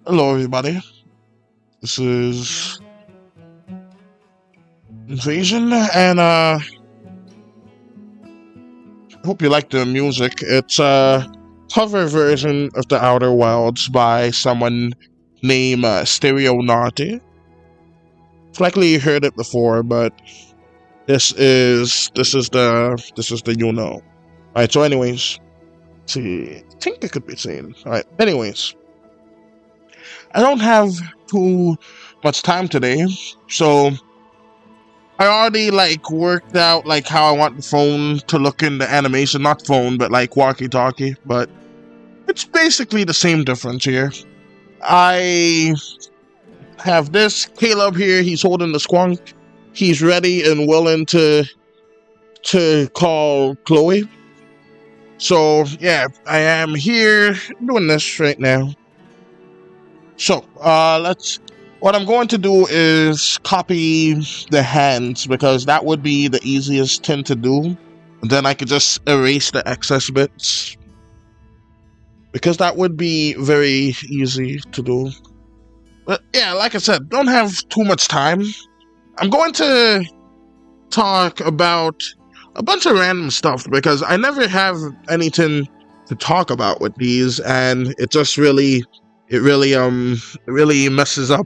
Hello, everybody. This is Invasion, and hope you like the music. It's a cover version of The Outer Wilds by someone named Stereo Naughty. Likely you heard it before, but this is the you know. Alright, so anyways, let's see, I think it could be seen. Alright, anyways. I don't have too much time today, so I already worked out how I want the phone to look in the animation. Not phone, but walkie-talkie. But it's basically the same difference here. I have this Caleb here. He's holding the Squonk. He's ready and willing to call Chloe. So yeah, I am here doing this right now. So, what I'm going to do is copy the hands, because that would be the easiest thing to do. And then I could just erase the excess bits, because that would be very easy to do. But yeah, like I said, don't have too much time. I'm going to talk about a bunch of random stuff, because I never have anything to talk about with these, and it just really messes up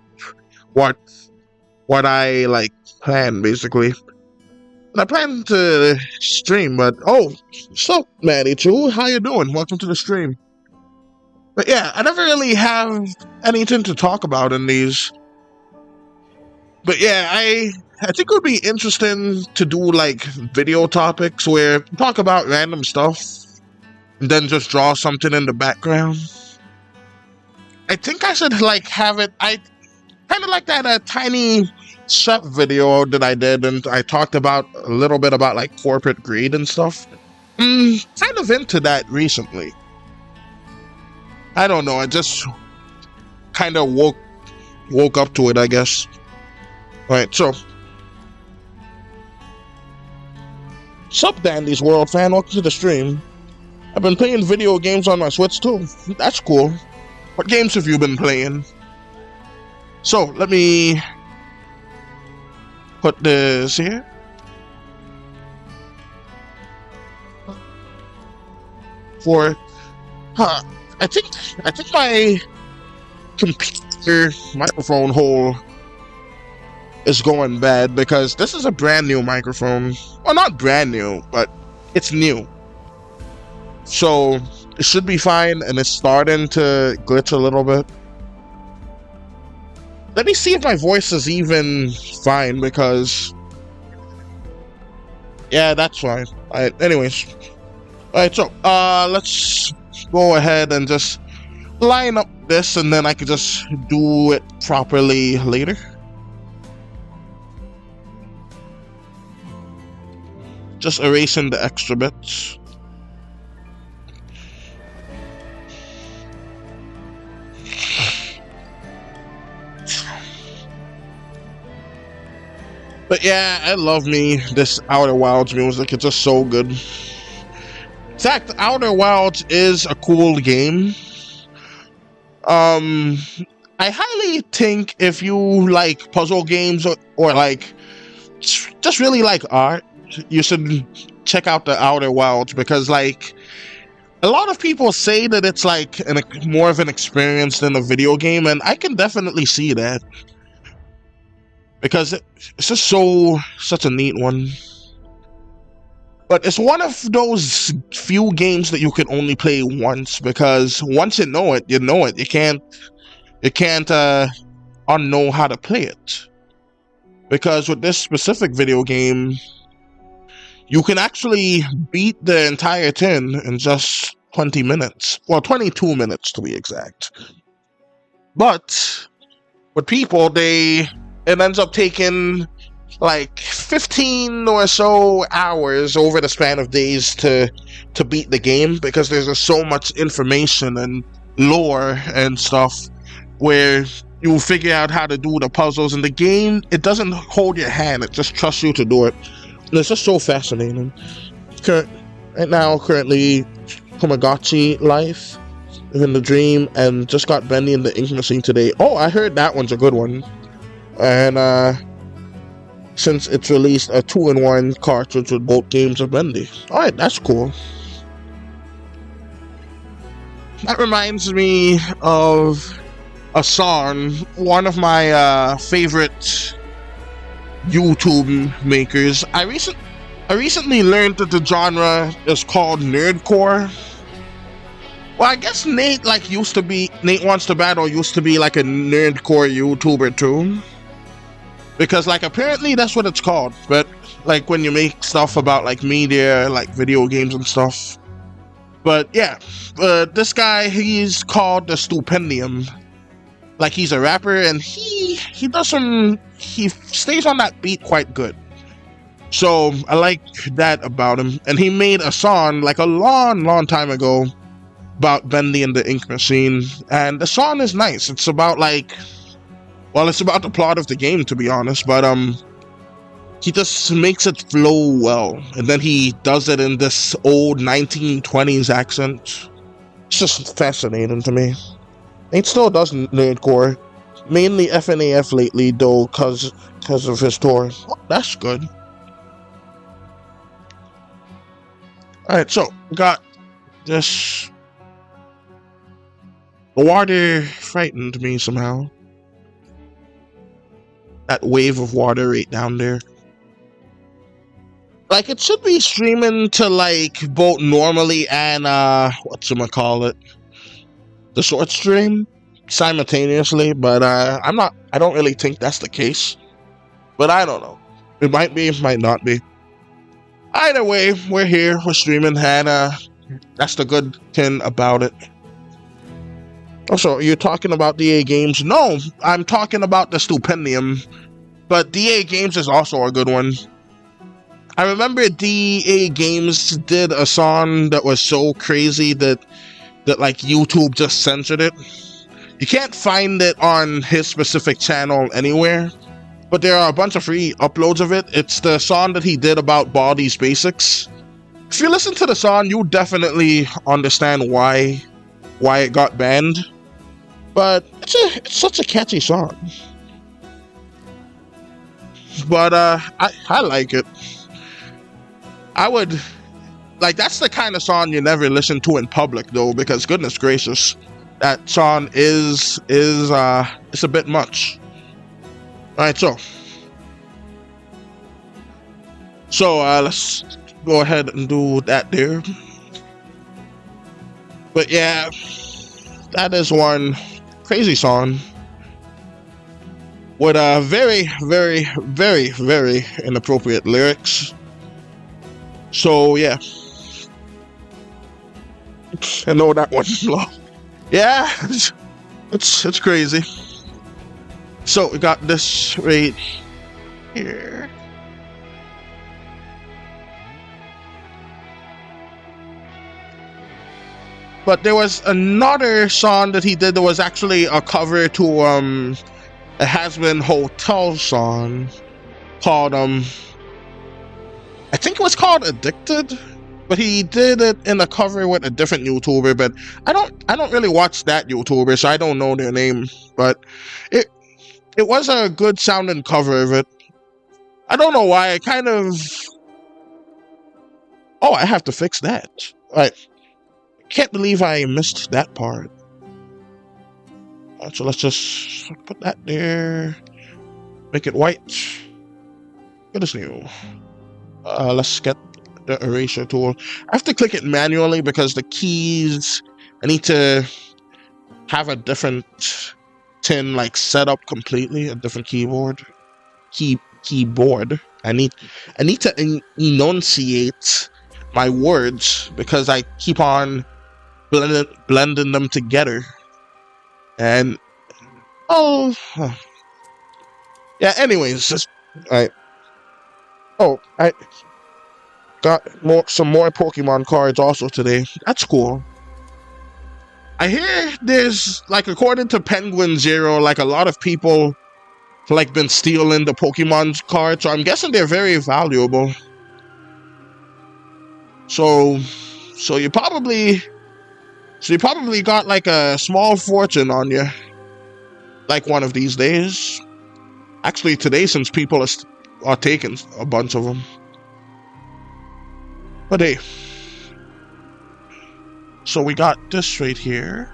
what I plan, basically. And I plan to stream, but so Maddie Chu, how you doing? Welcome to the stream. But yeah, I never really have anything to talk about in these. But yeah, I think it would be interesting to do video topics where talk about random stuff and then just draw something in the background. I think I should have it. I kind of like that tiny chef video that I did, and I talked about a little bit about corporate greed and stuff. Kind of into that recently. I don't know. I just kind of woke up to it, I guess. All right, so sup, Dandy's World fan. Welcome to the stream. I've been playing video games on my Switch too. That's cool. What games have you been playing? So, let me put this here. I think my computer microphone hole is going bad, because this is a brand new microphone. Well, not brand new, but it's new. So it should be fine, and it's starting to glitch a little bit. Let me see if my voice is even fine, because yeah, that's fine. Alright, anyways. Alright, so let's go ahead and just line up this, and then I can just do it properly later. Just erasing the extra bits. But yeah, I love this Outer Wilds music. It's just so good. In fact, Outer Wilds is a cool game. I highly think if you like puzzle games or just really like art, you should check out the Outer Wilds, because a lot of people say that it's more of an experience than a video game, and I can definitely see that. Because it's just such a neat one. But it's one of those few games that you can only play once, because once you know it, you know it. You can't unknow how to play it. Because with this specific video game, you can actually beat the entire thing in just 20 minutes. Well, 22 minutes to be exact. But with people, it ends up taking 15 or so hours over the span of days to beat the game, because there's just so much information and lore and stuff where you figure out how to do the puzzles. And the game, it doesn't hold your hand, it just trusts you to do it. And it's just so fascinating. Right now, currently, Tamagotchi life. in the dream and just got Bendy in the ink machine today. Oh, I heard that one's a good one. And since it's released a 2-in-1 cartridge with both games of Bendy. Alright, that's cool. That reminds me of a song, one of my favorite YouTube makers. I recently learned that the genre is called nerdcore. Well, I guess Nate Wants to Battle used to be like a nerdcore YouTuber too. Because like apparently that's what it's called. But like when you make stuff about like media, like video games and stuff. But yeah, this guy, he's called the Stupendium. Like he's a rapper and he stays on that beat quite good. So I like that about him. And he made a song like a long time ago about Bendy and the ink machine. And the song is nice. It's about like, well, it's about the plot of the game, to be honest. But he just makes it flow well. And then he does it in this old 1920s accent. It's just fascinating to me. Nate still does nerdcore. Mainly FNAF lately, though, because of his tour. Oh, that's good. Alright, so, we got this. The water frightened me somehow. That wave of water right down there. Like, it should be streaming to, like, both normally and, whatchamacallit, the short stream simultaneously, but, I don't really think that's the case. But I don't know. It might be, it might not be. Either way, we're here, we're streaming, and, that's the good thing about it. Also, you're talking about DA Games? No, I'm talking about the Stupendium. But DA Games is also a good one. I remember DA Games did a song that was so crazy that like YouTube just censored it. You can't find it on his specific channel anywhere, but there are a bunch of free uploads of it. It's the song that he did about Baldi's Basics. If you listen to the song, you definitely understand why it got banned. But it's such a catchy song. But I like it. I would, like, that's the kind of song you never listen to in public, though, because goodness gracious, that song is it's a bit much. Alright, so let's go ahead and do that there. But yeah, that is one crazy song with very, very, very, very inappropriate lyrics. So yeah, I know that one's long. Yeah, it's crazy. So we got this right here. But there was another song that he did that was actually a cover to a Has-Been Hotel song called I think it was called Addicted, but he did it in a cover with a different YouTuber, but I don't really watch that YouTuber, so I don't know their name, but it was a good sounding cover of it. I don't know why, I kind of... Oh, I have to fix that. Alright. Can't believe I missed that part. Alright, so let's just put that there. Make it white. Good as new. Let's get the erasure tool. I have to click it manually because the keys, I need to have a different tin like set up completely, a different keyboard. Keyboard. I need to enunciate my words because I keep on blending them together. And yeah, anyways, just alright. Oh, I got some more Pokemon cards also today. That's cool. I hear there's, like, according to Penguin Zero, like, a lot of people, like, been stealing the Pokemon cards, so I'm guessing they're very valuable. So you probably So you probably got like a small fortune on you, like one of these days. Actually, today, since people are taking a bunch of them. But hey, so we got this right here.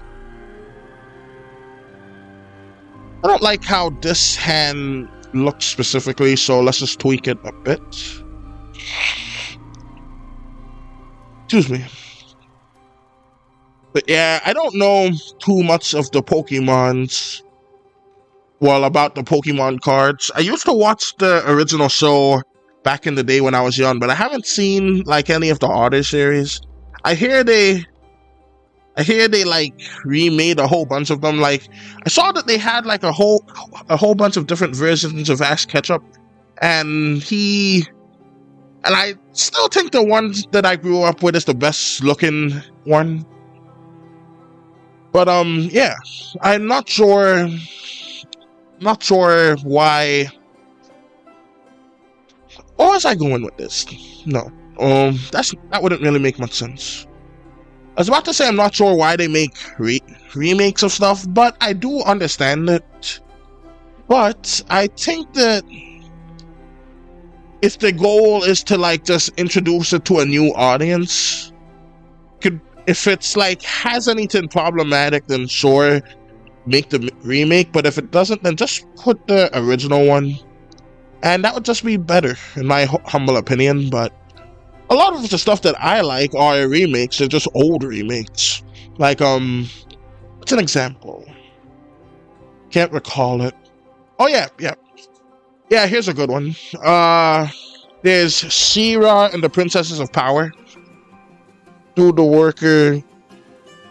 I don't like how this hand looks specifically, so let's just tweak it a bit. Excuse me. But yeah, I don't know too much of the Pokemons. Well, about the Pokemon cards. I used to watch the original show back in the day when I was young, but I haven't seen like any of the other series. I hear they like remade a whole bunch of them. Like I saw that they had like a whole bunch of different versions of Ash Ketchum, and I still think the one that I grew up with is the best looking one. But yeah, I'm not sure why. Or was I going with this? No. That wouldn't really make much sense. I was about to say I'm not sure why they make remakes of stuff, but I do understand it. But I think that if the goal is to like just introduce it to a new audience, if it's like has anything problematic, then sure, make the remake. But if it doesn't, then just put the original one, and that would just be better, in my humble opinion. But a lot of the stuff that I like are remakes. They're just old remakes. Like what's an example? Can't recall it. Oh yeah. Here's a good one. There's She-Ra and the Princesses of Power. Dude the Worker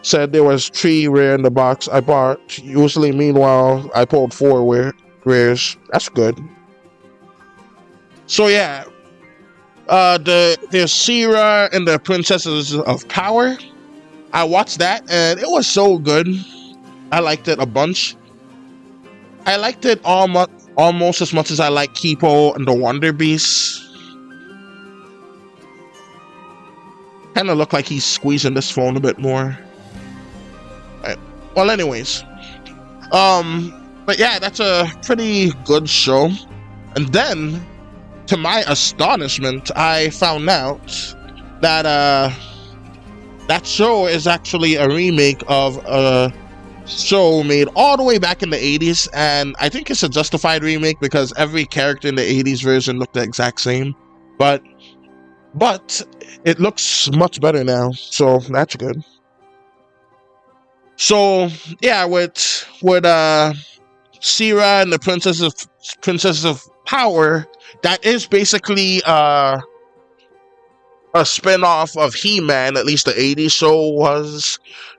said there was 3 rare in the box I bought. Usually, meanwhile, I pulled 4 rares. That's good. So yeah, there's She-Ra and the Princesses of Power. I watched that and it was so good. I liked it a bunch. I liked it almost as much as I like Kipo and the Wonder Beast. Kind of look like he's squeezing this phone a bit more. Right. Well, anyways, but yeah, that's a pretty good show. And then, to my astonishment, I found out that that show is actually a remake of a show made all the way back in the 80s, and I think it's a justified remake because every character in the 80s version looked the exact same, but it looks much better now, so that's good. So yeah, with She-Ra and the Princesses of Power, that is basically a spin-off of He-Man. At least the 80s show was.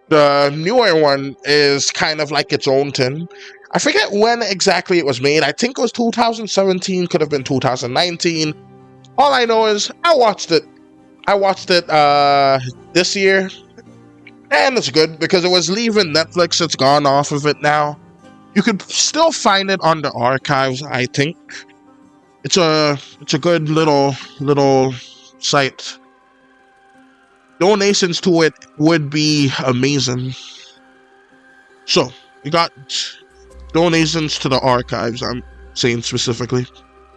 The newer one is kind of like its own thing. I forget when exactly it was made. I think it was 2017, could have been 2019. All I know is I watched it this year, and it's good because it was leaving Netflix. It's gone off of it now. You could still find it on the archives, I think. It's a good little site. Donations to it would be amazing. So, you got donations to the archives, I'm saying specifically.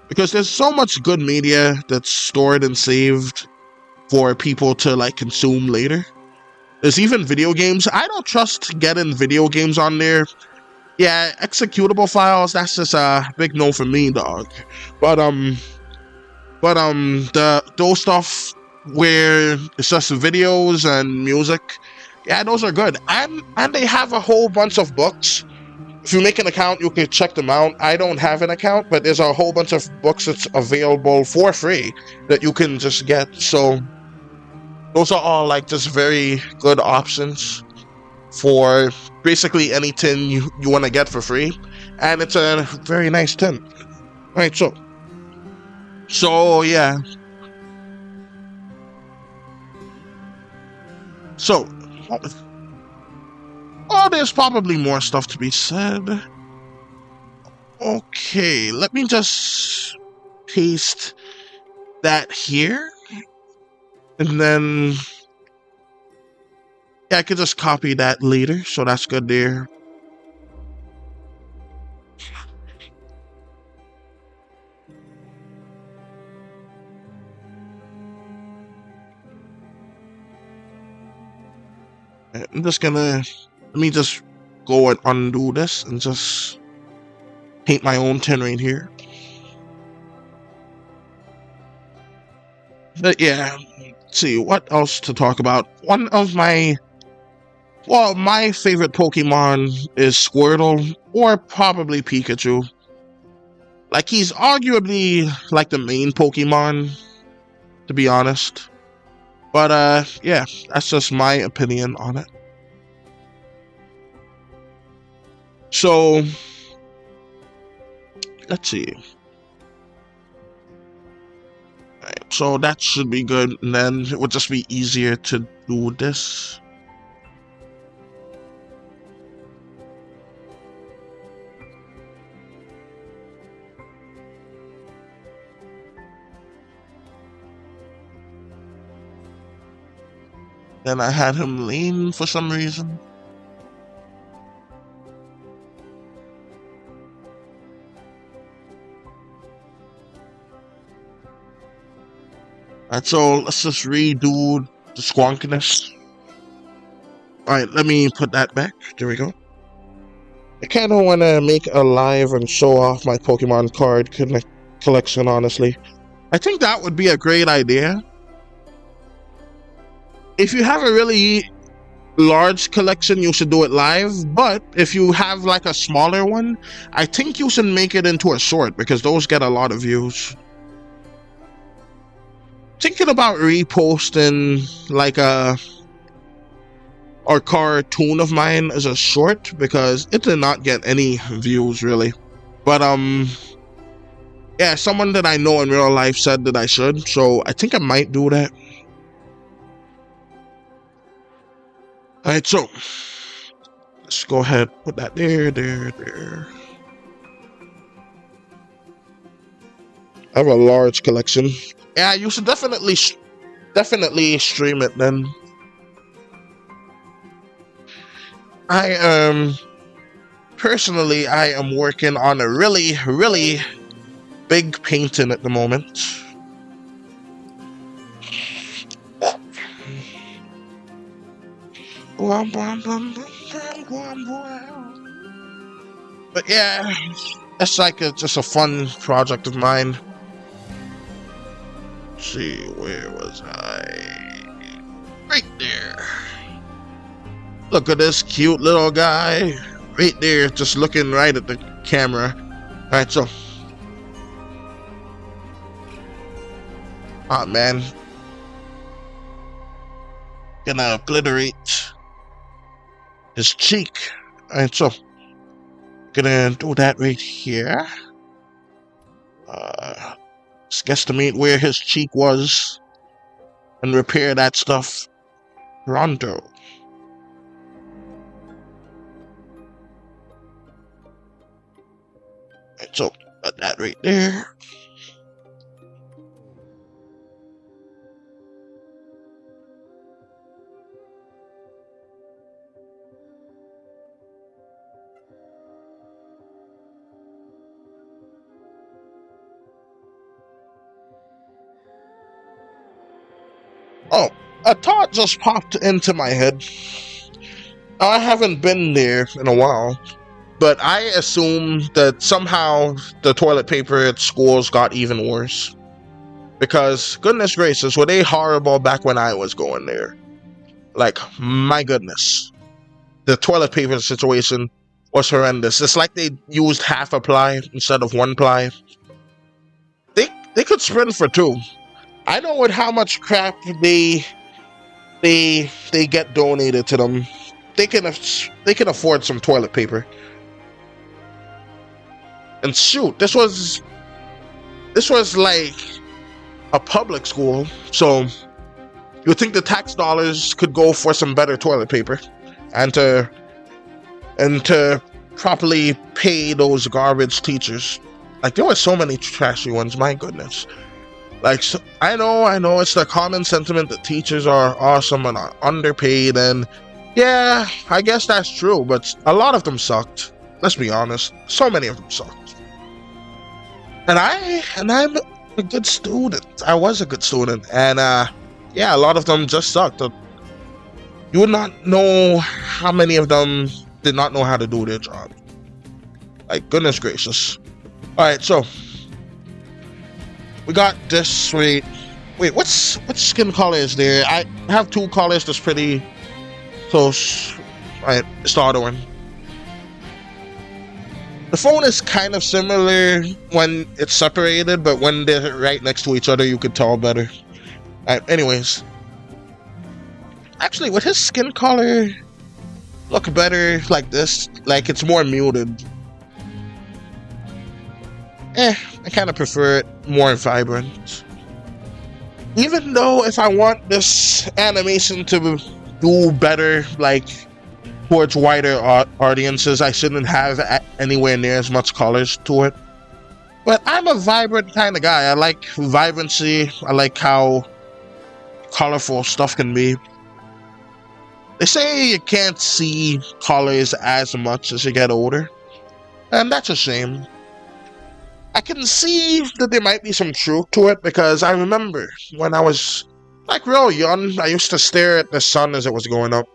Because there's so much good media that's stored and saved for people to like consume later. There's even video games. I don't trust getting video games on there. Yeah, executable files, that's just a big no for me, dog. But those stuff where it's just videos and music, yeah, those are good. And they have a whole bunch of books. If you make an account, you can check them out. I don't have an account, but there's a whole bunch of books that's available for free that you can just get. So those are all like just very good options for basically anything you want to get for free. And it's a very nice thing. Alright, so yeah. So, there's probably more stuff to be said. Okay, let me just paste that here. And then, Yeah, I could just copy that later, so that's good there. I'm just gonna, let me just go and undo this and just paint my own tin right here. But yeah, let's see what else to talk about. One of my, well, my favorite Pokemon is Squirtle, or probably Pikachu. Like, he's arguably like the main Pokemon, to be honest. But yeah, that's just my opinion on it. So let's see. Right, so that should be good, and then it would just be easier to do this. Then I had him lean for some reason. Alright, so let's just redo the squonkiness. Alright, let me put that back. There we go. I kind of want to make a live and show off my Pokemon card collection, honestly. I think that would be a great idea. If you have a really large collection, you should do it live, but if you have like a smaller one, I think you should make it into a short, because those get a lot of views. Thinking about reposting like a cartoon of mine as a short, because it did not get any views really. But yeah, someone that I know in real life said that I should, so I think I might do that. Alright, so let's go ahead, put that there. I have a large collection. Yeah, you should definitely stream it then. Personally, I am working on a really big painting at the moment. But yeah, it's like just a fun project of mine. Let's see, where was I? Right there. Look at this cute little guy. Right there, just looking right at the camera. Alright, so. Oh man. Gonna obliterate his cheek. Alright, so. Gonna do that right here. Let's guesstimate where his cheek was and repair that stuff pronto. Right, so put that right there. Oh, a thought just popped into my head. I haven't been there in a while, but I assume that somehow the toilet paper at schools got even worse. Because, goodness gracious, were they horrible back when I was going there. Like, my goodness. The toilet paper situation was horrendous. It's like they used half a ply instead of one ply. They could sprint for two. I know with how much crap they get donated to them, they can afford some toilet paper. And shoot, this was like a public school, so you would think the tax dollars could go for some better toilet paper, and to properly pay those garbage teachers. Like, there were so many trashy ones, my goodness. Like, so, I know, it's the common sentiment that teachers are awesome and are underpaid, and Yeah, I guess that's true, but a lot of them sucked. Let's be honest. So many of them sucked. I'm a good student. I was a good student, and yeah, a lot of them just sucked. You would not know how many of them did not know how to do their job. Like, goodness gracious. Alright, so we got this. Wait, what skin color is there? I have two colors that's pretty close. Alright, it's the other one. The phone is kind of similar when it's separated, but when they're right next to each other, you could tell better. Alright, anyways. Actually, would his skin color look better like this? Like, it's more muted. I kind of prefer it more vibrant. Even though if I want this animation to do better, like, towards wider audiences, I shouldn't have anywhere near as much colors to it. But I'm a vibrant kind of guy. I like vibrancy. I like how colorful stuff can be. They say you can't see colors as much as you get older, and that's a shame. I can see that there might be some truth to it, because I remember when I was like real young, I used to stare at the sun as it was going up.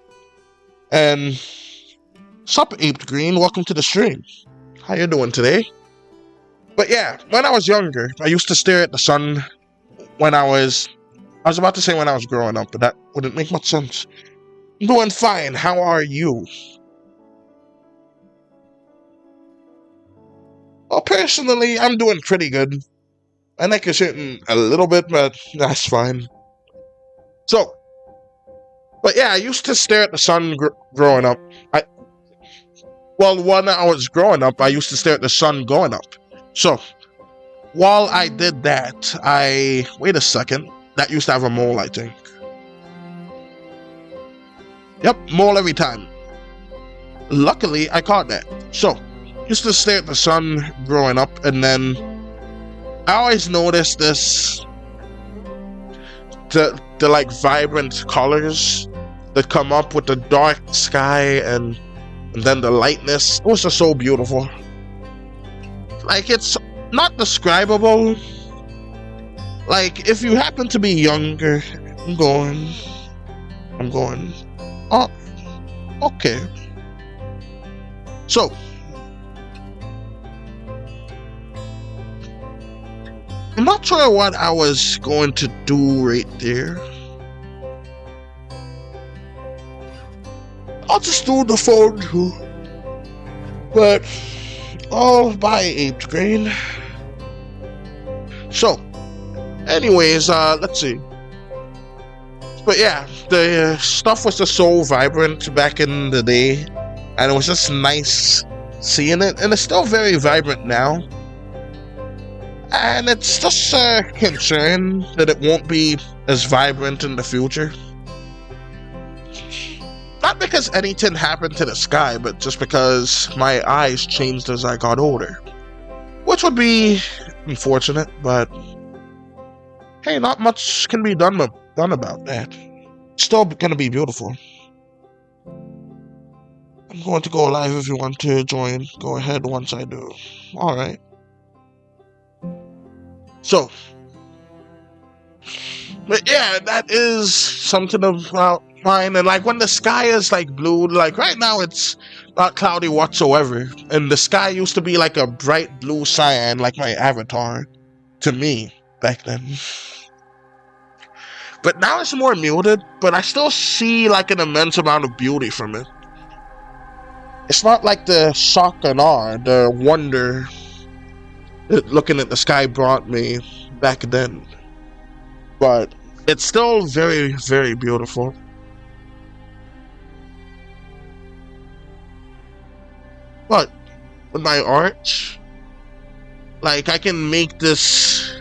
And sup, Aped Green, welcome to the stream. How you doing today? But yeah, when I was younger, I used to stare at the sun when I was about to say when I was growing up, but that wouldn't make much sense. I'm doing fine. How are you? Well, personally, I'm doing pretty good. I neck is hurting a little bit, but that's fine. So, but yeah, I used to stare at the sun growing up. When I was growing up, I used to stare at the sun going up. So, while I did that, wait a second. That used to have a mole, I think. Yep, mole every time. Luckily, I caught that. So, used to stare at the sun growing up, and then I always noticed this, the like vibrant colors that come up with the dark sky and then the lightness. It was just so beautiful. Like, it's not describable. Like, if you happen to be younger, I'm going, oh, okay. So, I'm not sure what I was going to do right there. I'll just do the phone too. But I'll buy Aped Green. So, anyways, let's see. But yeah, the stuff was just so vibrant back in the day, and it was just nice seeing it, and it's still very vibrant now. And it's just a concern that it won't be as vibrant in the future. Not because anything happened to the sky, but just because my eyes changed as I got older. Which would be unfortunate, but hey, not much can be done about that. It's still gonna be beautiful. I'm going to go live if you want to join. Go ahead once I do. Alright. So, but yeah, that is something about mine. And like when the sky is like blue, like right now it's not cloudy whatsoever, and the sky used to be like a bright blue cyan, like my avatar to me back then. But now it's more muted, but I still see like an immense amount of beauty from it. It's not like the shock and awe, the wonder that looking at the sky brought me back then. But it's still very, very beautiful. But with my art, like I can make these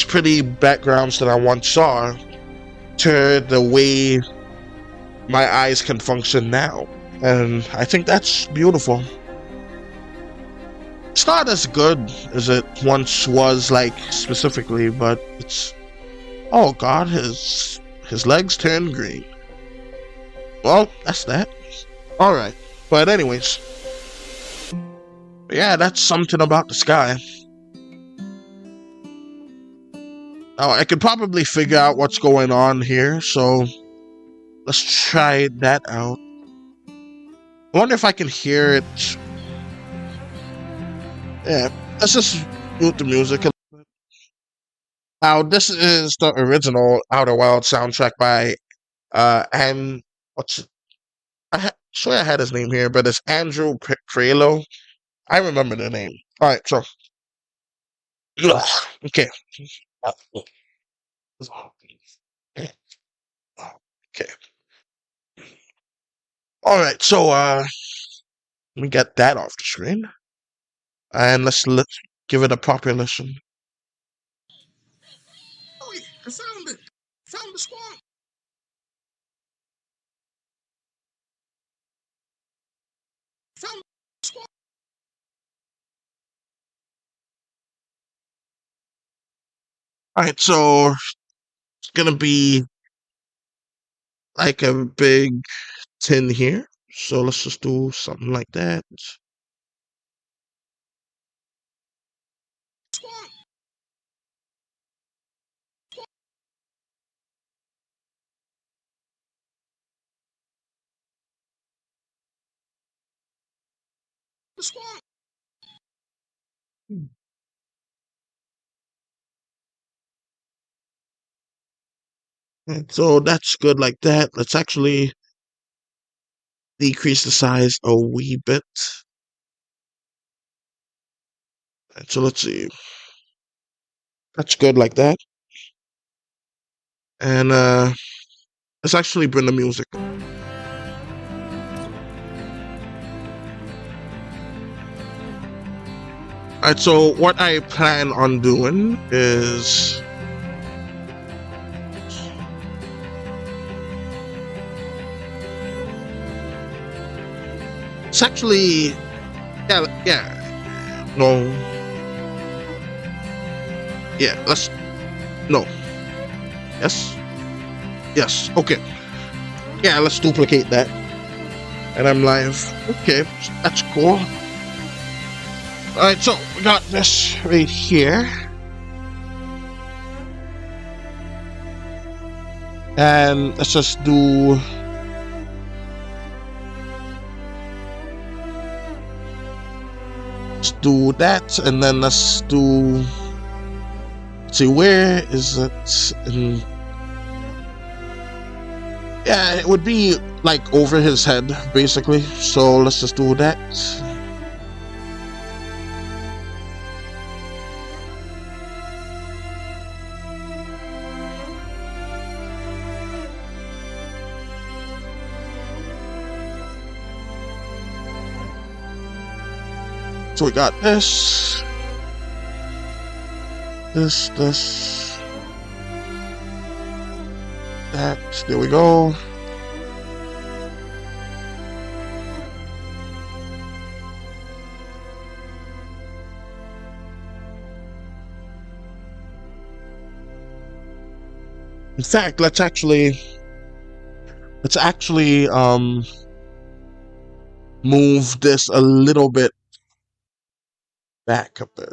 pretty backgrounds that I once saw to the way my eyes can function now. And I think that's beautiful. It's not as good as it once was, like, specifically, but it's... Oh god, his legs turned green. well, that's that. Alright. But anyways. Yeah, that's something about the sky. Now, I could probably figure out what's going on here, so let's try that out. I wonder if I can hear it. Yeah, let's just mute the music a little bit. Now, this is the original Outer Wilds soundtrack by, and what's it? Swear I had his name here, but it's Andrew Prelo. I remember the name. Alright, so. Okay. Okay. Alright, so, let me get that off the screen. And let's give it a proper listen. Oh, I found it! Found the squonk! Found the squonk! Alright, so it's gonna be like a big tin here. So let's just do something like that. Squonk! The squonk! And so that's good like that. Let's actually decrease the size a wee bit. And so let's see. That's good like that. And let's actually bring the music. Alright, so what I plan on doing is it's actually no. Yeah, let's no. Yes, okay. Yeah, let's duplicate that. And I'm live. Okay, that's cool. Alright, so we got this right here. And let's just do that, and then let's do, let's see, where is it in, yeah, it would be like over his head basically, so let's just do that. So we got this, that, there we go. In fact, let's actually move this a little bit back a bit.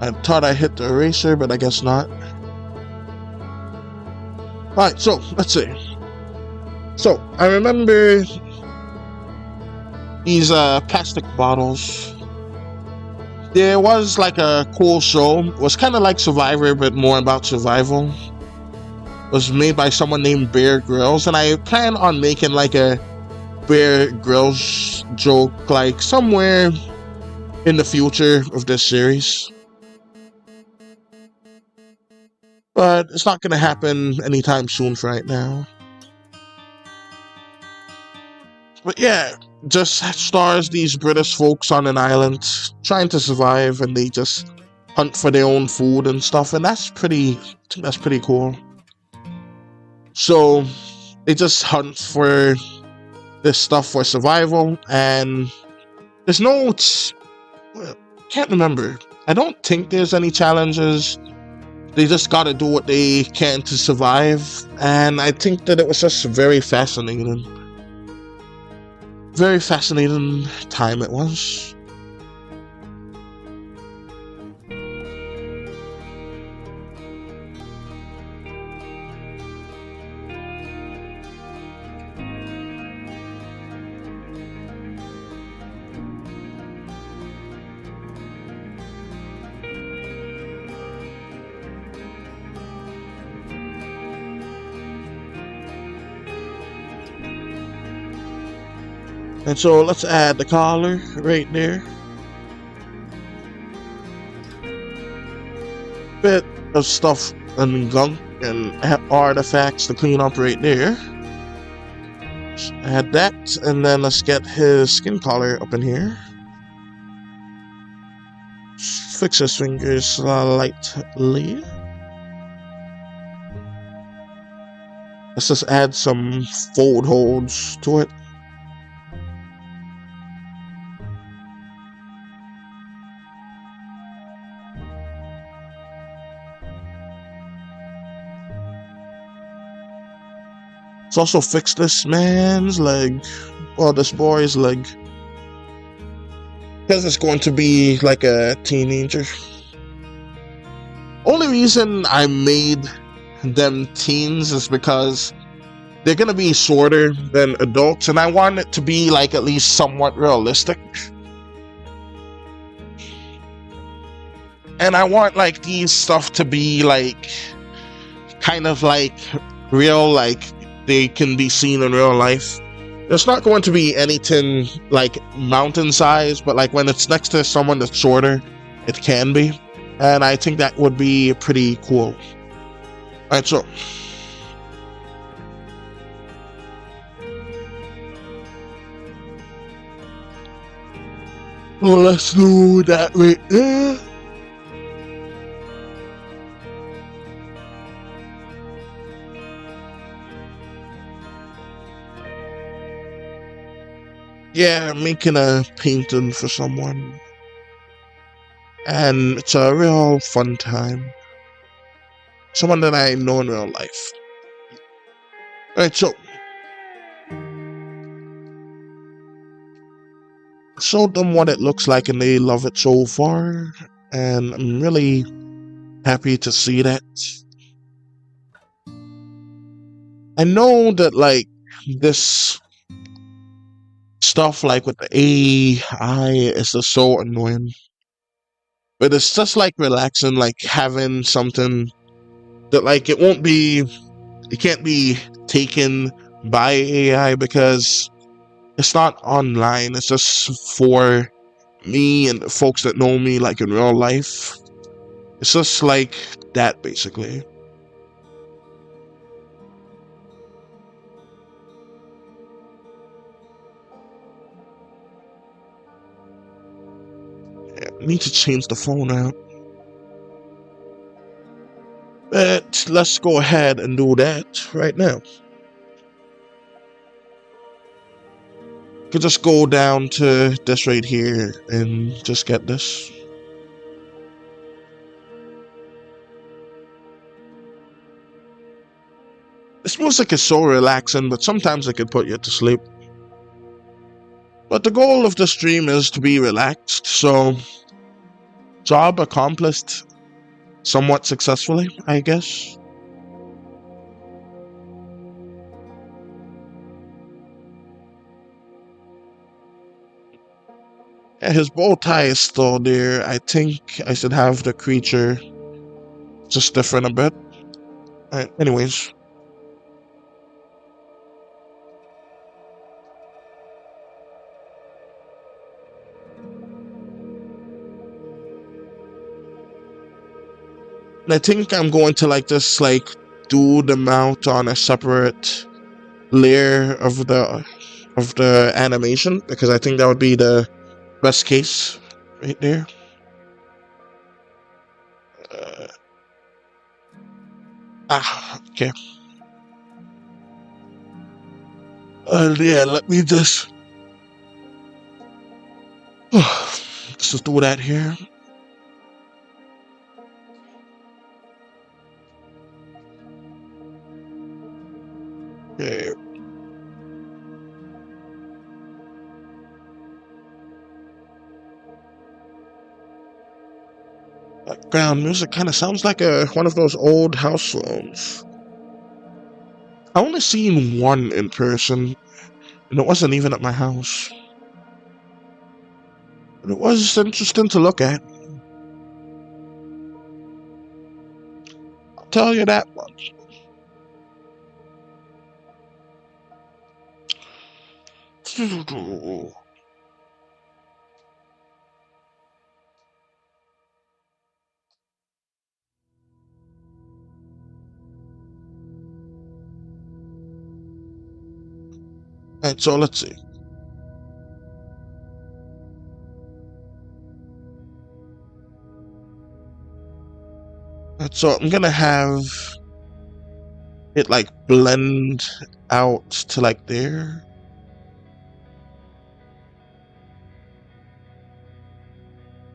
I thought I hit the eraser, but I guess not. Alright, so, let's see. So, I remember these plastic bottles. There was like a cool show. It was kind of like Survivor, but more about survival. It was made by someone named Bear Grylls, and I plan on making like a Bear Grylls joke like somewhere in the future of this series. but it's not gonna happen anytime soon for right now. But yeah, just stars these British folks on an island trying to survive, and they just hunt for their own food and stuff, and I think that's pretty cool. So they just hunt for this stuff for survival, and there's no, can't remember. I don't think there's any challenges. They just gotta do what they can to survive, and I think that it was just very fascinating. Very fascinating time it was. And so let's add the collar right there. Bit of stuff and gunk and artifacts to clean up right there. Just add that, and then let's get his skin collar up in here. Fix his fingers slightly. Let's just add some fold holes to it. Let's also fix this man's leg, or this boy's leg, because it's going to be like a teenager. Only reason I made them teens is because they're gonna be shorter than adults, and I want it to be like at least somewhat realistic. And I want like these stuff to be like kind of like real, like they can be seen in real life. It's not going to be anything like mountain size, but like when it's next to someone that's shorter, it can be. And I think that would be pretty cool. Alright, so let's do that right there. Yeah, making a painting for someone, and it's a real fun time. Someone that I know in real life. Alright, so showed them what it looks like, and they love it so far, and I'm really happy to see that. I know that like this stuff like with the AI is just so annoying, but it's just like relaxing, like having something that like it can't be taken by AI because it's not online. It's just for me and the folks that know me like in real life. It's just like that basically. I need to change the phone out. But let's go ahead and do that right now. Could just go down to this right here and just get this. This music is so relaxing, but sometimes it could put you to sleep. But the goal of the stream is to be relaxed, so job accomplished somewhat successfully, I guess. Yeah, his bow tie is still there. I think I should have the creature just different a bit. Alright, anyways. I think I'm going to like just like do the mount on a separate layer of the animation, because I think that would be the best case right there. Okay. Yeah, let me just let's just do that here. Okay. Background music kind of sounds like one of those old house songs. I only seen one in person, and it wasn't even at my house. But it was interesting to look at. I'll tell you that much. Alright, so let's see. Alright, so I'm gonna have it like blend out to like there.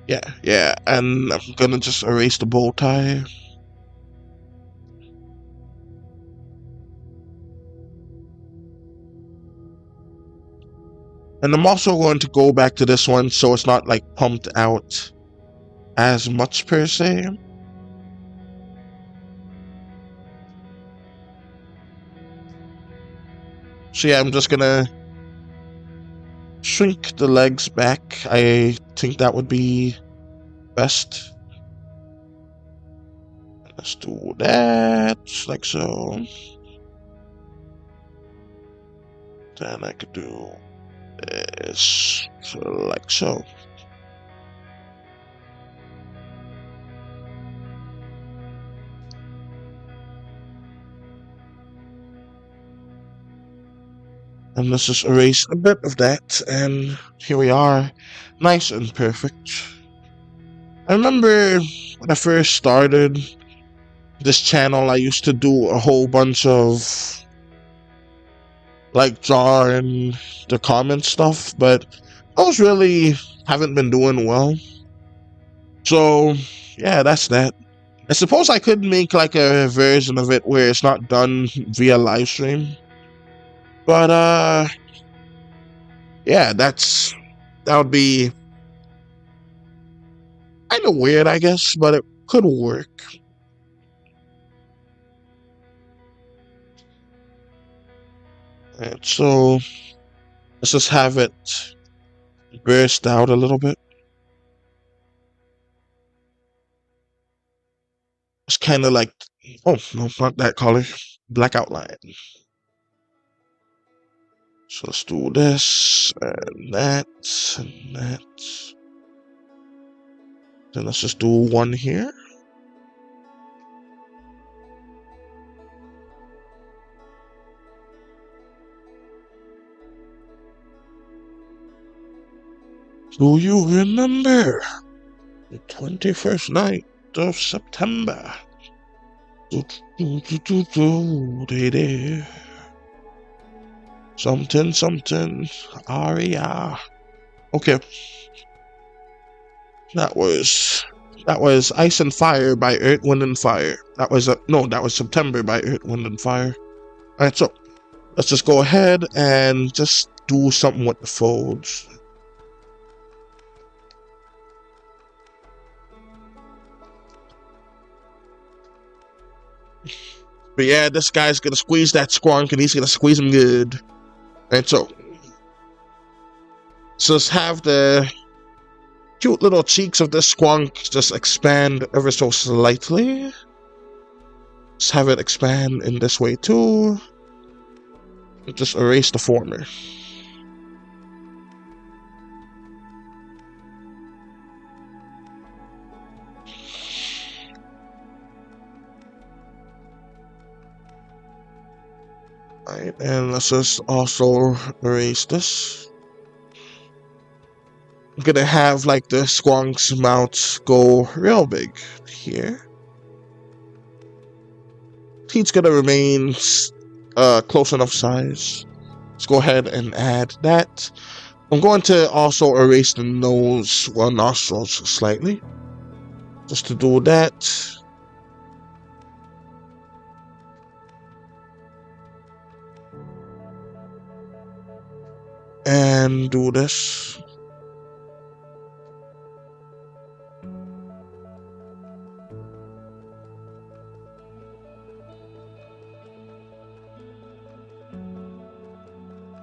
Yeah, and I'm gonna just erase the bow tie. And I'm also going to go back to this one so it's not like pumped out as much per se. So yeah, I'm just gonna shrink the legs back. I think that would be best. Let's do that, like so. Then I could do this, like so. And let's just erase a bit of that, and here we are, nice and perfect. I remember when I first started this channel, I used to do a whole bunch of like drawing the comment stuff, but those really haven't been doing well. So yeah, that's that. I suppose I could make like a version of it where it's not done via live stream. But yeah, that would be kind of weird, I guess, but it could work. And so let's just have it burst out a little bit. It's kind of like, oh no, not that color, black outline. So let's do this and that and that. Then let's just do one here. Do you remember the 21st night of September? Something, something, aria. Okay. That was Ice and Fire by Earth, Wind and Fire. That was that was September by Earth, Wind and Fire. Alright, so let's just go ahead and just do something with the folds. But yeah, this guy's gonna squeeze that Squonkin. He's gonna squeeze him good. And so let's have the cute little cheeks of this Squonk just expand ever so slightly. Let's have it expand in this way too. Just erase the former. Alright, and let's just also erase this. I'm gonna have like the Squonk's mouth go real big here. Teeth's gonna remain close enough size. Let's go ahead and add that. I'm going to also erase the nose or nostrils slightly. Just to do that. And do this.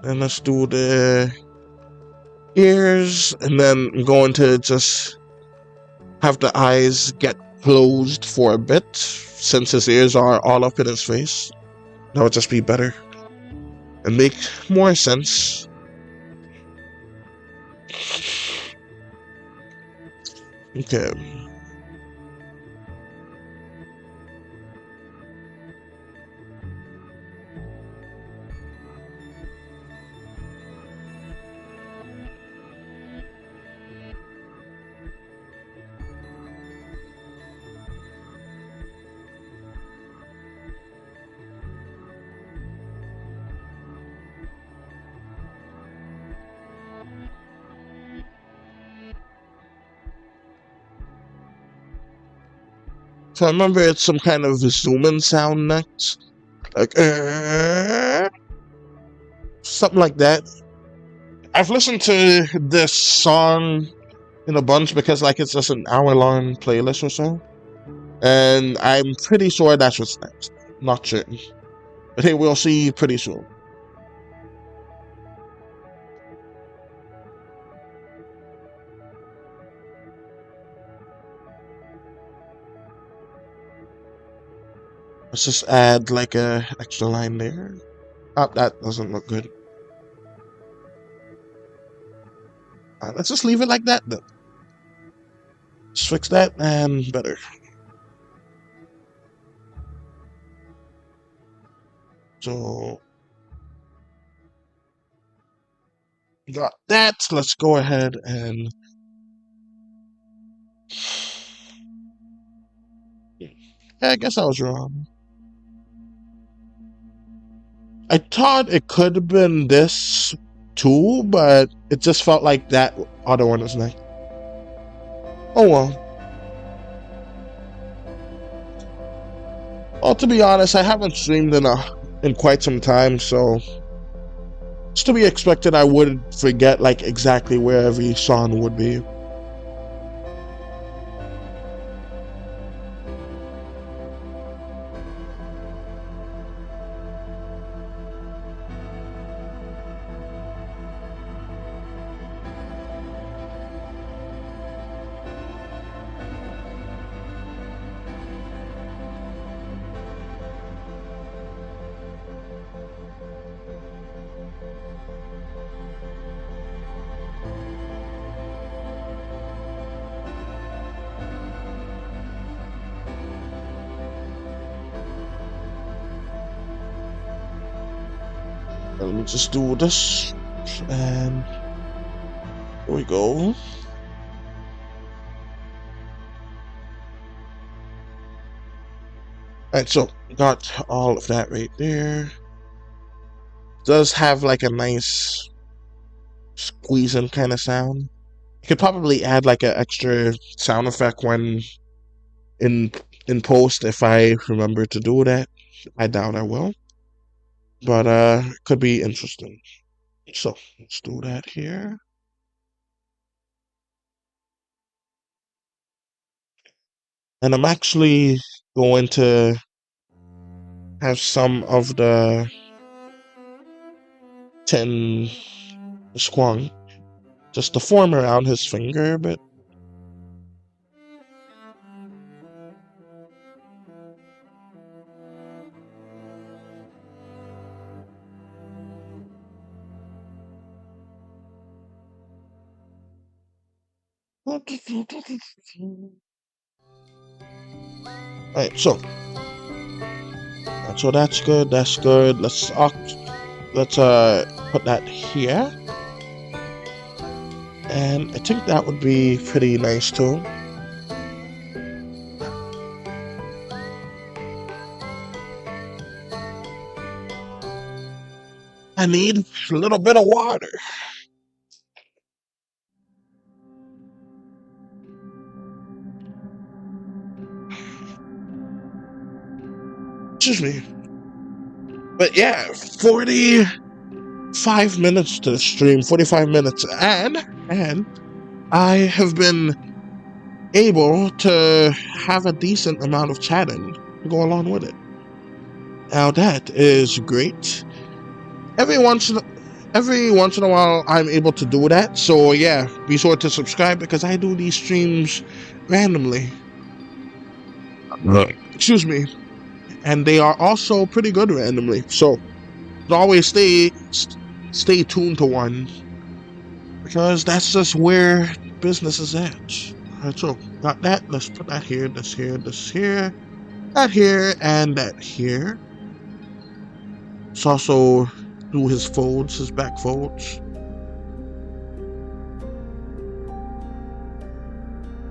And let's do the ears, and then I'm going to just have the eyes get closed for a bit, since his ears are all up in his face. That would just be better and make more sense. Okay. So I remember it's some kind of zoom-in sound next. Like, something like that. I've listened to this song in a bunch because like it's just an hour-long playlist or so. And I'm pretty sure that's what's next. Not certain. But hey, we'll see pretty soon. Let's just add like a extra line there. Oh, that doesn't look good. Let's just leave it like that then. Just fix that and better. So got that. Let's go ahead and yeah, I guess I was wrong. I thought it could have been this too, but it just felt like that other one was next. Oh well. Well, to be honest, I haven't streamed in quite some time, so it's to be expected I would forget like exactly where every song would be. Let me just do this, and here we go. Alright, so got all of that right there. Does have like a nice squeezing kind of sound. You could probably add like an extra sound effect when in post if I remember to do that. I doubt I will. But could be interesting. So let's do that here. And I'm actually going to have some of the tin squonk just to form around his finger a bit. Alright, so that's good, that's good. Let's let's put that here. And I think that would be pretty nice too. I need a little bit of water. Excuse me. But yeah, 45 minutes to the stream, 45 minutes, and I have been able to have a decent amount of chatting to go along with it. Now that is great. Every once in a while I'm able to do that, so yeah, be sure to subscribe because I do these streams randomly. Excuse me. And they are also pretty good randomly, so always stay tuned to one, because that's just where business is at. Alright, so got that. Let's put that here, this here, this here, that here, and that here. Let's also do his folds, his back folds.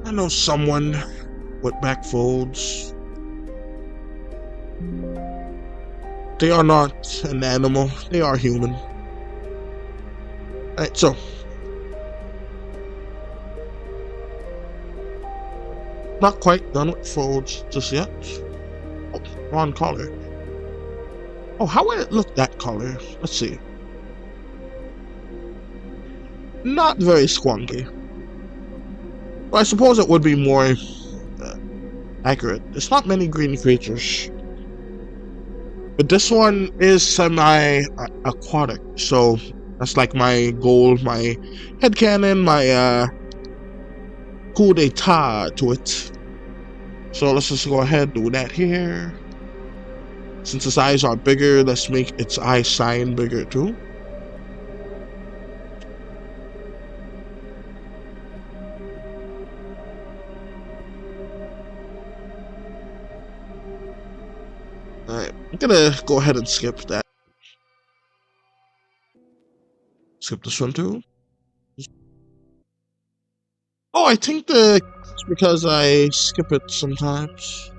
I know someone with back folds. They are not an animal, they are human. Alright, so not quite done with folds just yet. Oh, wrong color. Oh, how would it look that color? Let's see. Not very squonky. Well, I suppose it would be more accurate. There's not many green creatures. But this one is semi-aquatic, so that's like my goal, my headcanon, my coup d'etat to it. So let's just go ahead and do that here. Since its eyes are bigger, let's make its eye sign bigger too. Alright, I'm gonna go ahead and skip that. Skip this one too. Oh, I think it's because I skip it sometimes.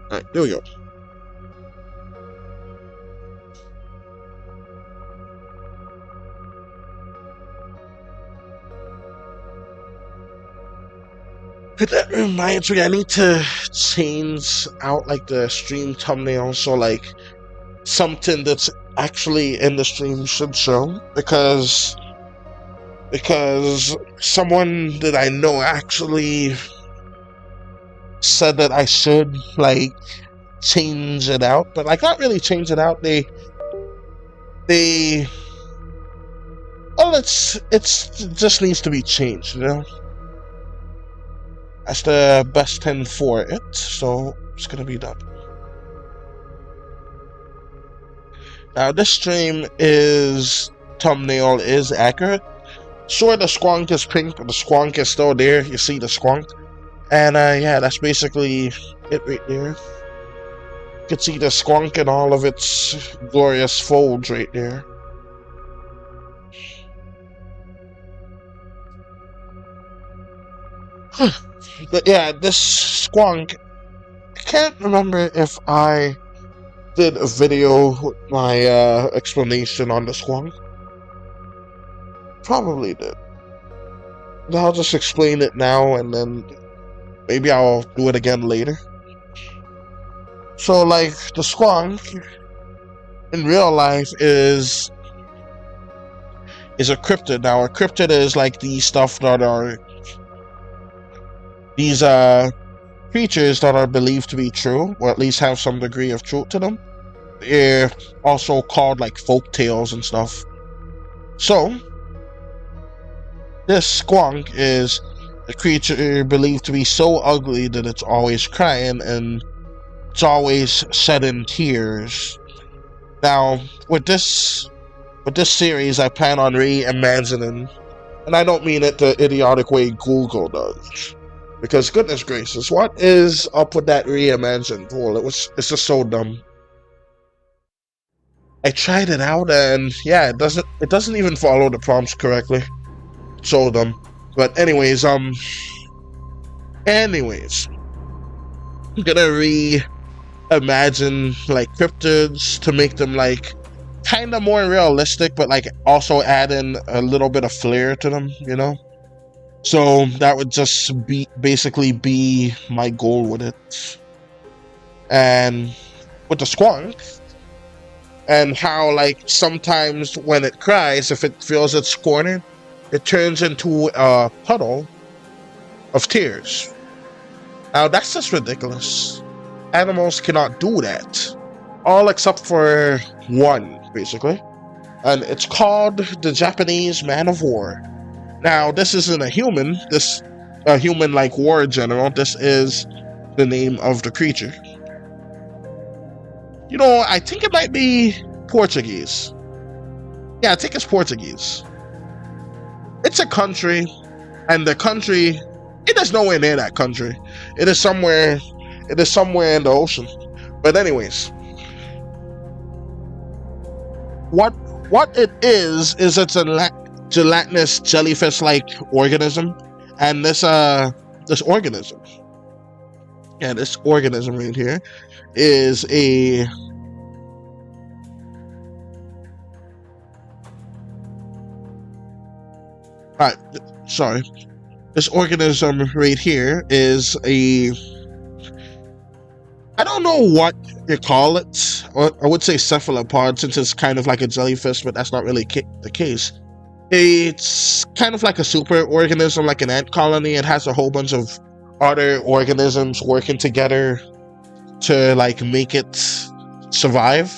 Alright, there we go. But that reminds me, I need to change out like the stream thumbnail so like something that's actually in the stream should show, because someone that I know actually said that I should like change it out, but like not really change it out. Well, it just needs to be changed, you know. That's the best thing for it, so it's gonna be done. Now this stream thumbnail is accurate. Sure, the squonk is pink, but the squonk is still there. You see the squonk, and yeah, that's basically it right there. You can see the squonk in all of its glorious folds right there. But yeah, this squonk, I can't remember if I did a video with my explanation on the squonk. Probably did. But I'll just explain it now, and then maybe I'll do it again later. So like, the squonk in real life is a cryptid. Now a cryptid is like these stuff that are these creatures that are believed to be true, or at least have some degree of truth to them. They're also called like folk tales and stuff. So this squonk is a creature believed to be so ugly that it's always crying and it's always shedding tears. Now with this series, I plan on reimagining, and I don't mean it the idiotic way Google does. Because goodness gracious, what is up with that reimagined? Well, it's just so dumb. I tried it out, and yeah, it doesn't even follow the prompts correctly. So dumb. But anyways, I'm gonna reimagine like cryptids to make them like kind of more realistic, but like also add in a little bit of flair to them, you know. So that would just be basically be my goal with it. And with the squonk, and how like sometimes when it cries, if it feels it's cornered, it turns into a puddle of tears. Now that's just ridiculous. Animals cannot do that. All except for one, basically. And it's called the Japanese man of war. Now this isn't a human, this a human like war general, this is the name of the creature. You know, I think it might be Portuguese. Yeah, I think it's Portuguese. It's a country, and the country, it is nowhere near that country. It is somewhere in the ocean. But anyways, what it is it's a gelatinous jellyfish-like organism, and this organism, yeah, this organism right here is a sorry. This organism right here is a, I don't know what you call it. Or I would say cephalopod, since it's kind of like a jellyfish, but that's not really the case. It's kind of like a super organism, like an ant colony. It has a whole bunch of other organisms working together to like make it survive.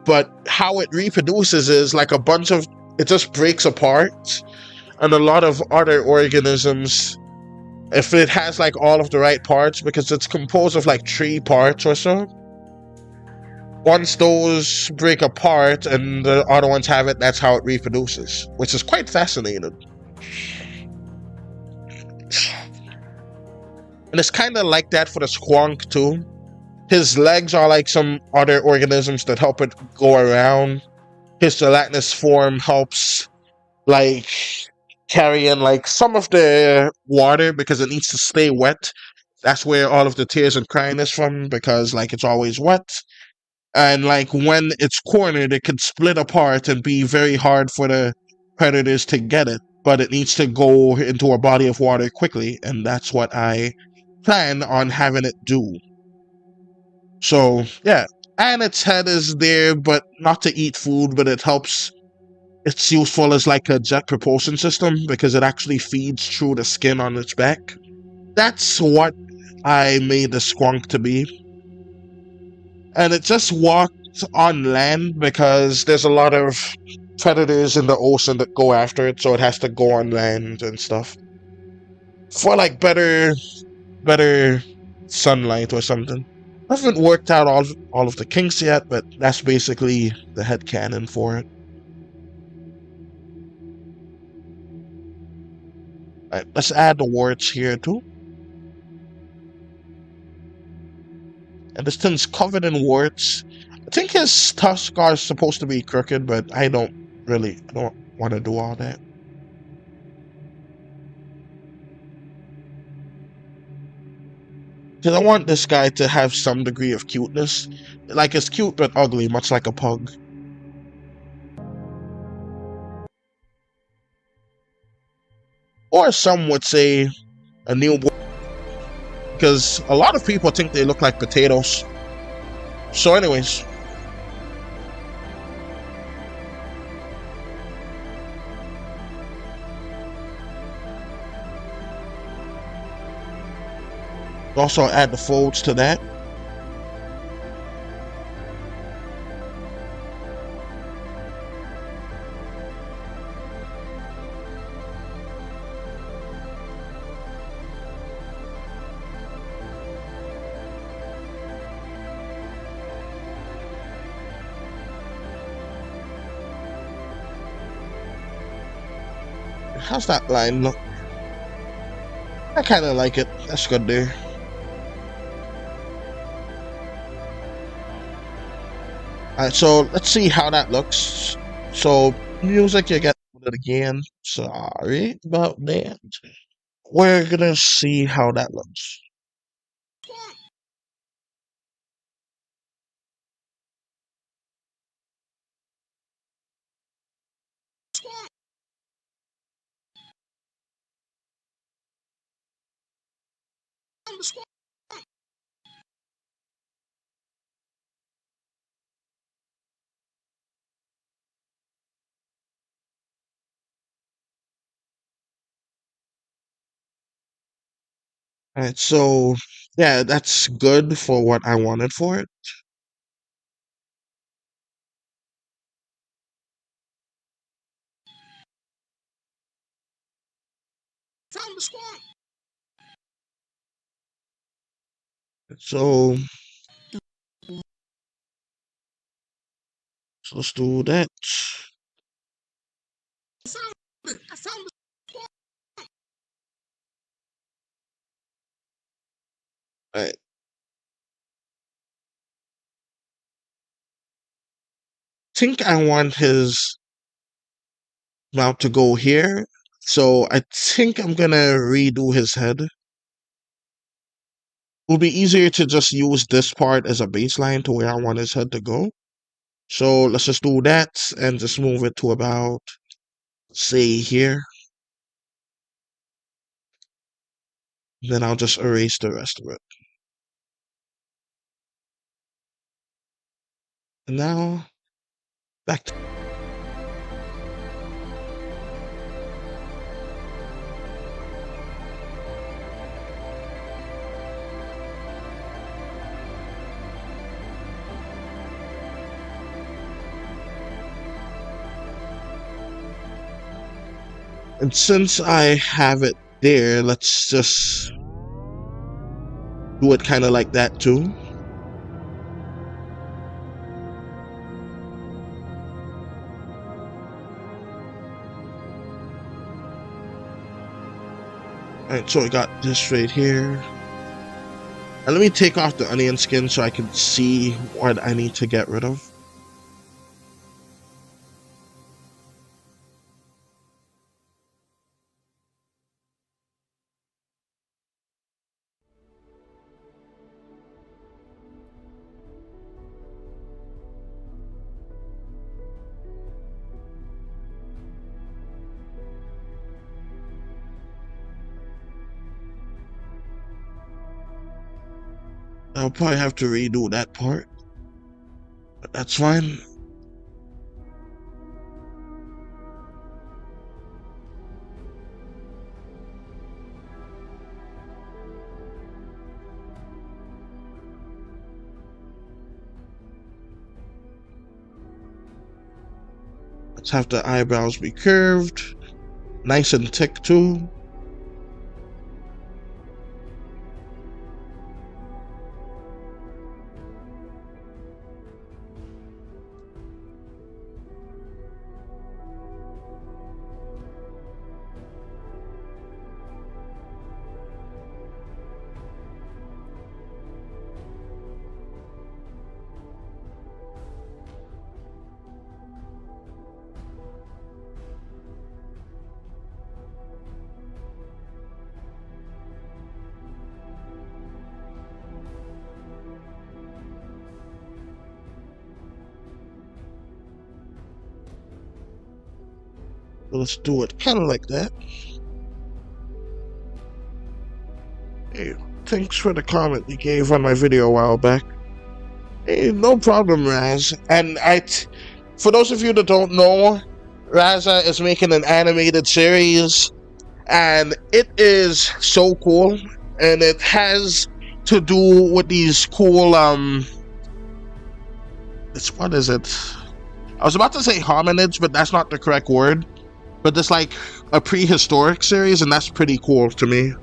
But how it reproduces is like it just breaks apart, and a lot of other organisms, if it has like all of the right parts, because it's composed of like 3 parts or so, once those break apart and the other ones have it, that's how it reproduces, which is quite fascinating. And it's kind of like that for the squonk too. His legs are like some other organisms that help it go around. His gelatinous form helps like carry in like some of the water, because it needs to stay wet. That's where all of the tears and crying is from, because like it's always wet. And like when it's cornered, it can split apart and be very hard for the predators to get it, but it needs to go into a body of water quickly, and that's what I plan on having it do. So yeah, and its head is there, but not to eat food, but it helps. It's useful as like a jet propulsion system, because it actually feeds through the skin on its back. That's what I made the squonk to be. And it just walks on land because there's a lot of predators in the ocean that go after it, so it has to go on land and stuff. For like better sunlight or something. I haven't worked out all of the kinks yet, but that's basically the headcanon for it. Alright, let's add the warts here too. And this thing's covered in warts. I think his tusks are supposed to be crooked, but I don't want to do all that. Because I want this guy to have some degree of cuteness. Like, it's cute but ugly, much like a pug. Or some would say a newborn. Because a lot of people think they look like potatoes. So anyways. Also add the folds to that. How's that line look? I kind of like it. That's good there. Alright, so let's see how that looks. So music, you get it again. Sorry about that. We're gonna see how that looks. Alright, so yeah, that's good for what I wanted for it. So, let's do that. Alright. Think I want his mouth to go here. So I think I'm gonna redo his head. It will be easier to just use this part as a baseline to where I want his head to go. So let's just do that and just move it to about, say, here. Then I'll just erase the rest of it. And now, back to... And since I have it there, let's just do it kind of like that too. Alright, so I got this right here. And let me take off the onion skin so I can see what I need to get rid of. I'll probably have to redo that part, but that's fine. Let's have the eyebrows be curved, nice and thick too. So let's do it kind of like that. Hey, thanks for the comment you gave on my video a while back. Hey, no problem, Raz. And for those of you that don't know, Raza is making an animated series, and it is so cool, and it has to do with these cool, what is it? I was about to say hominids, but that's not the correct word. But it's like a prehistoric series, and that's pretty cool to me.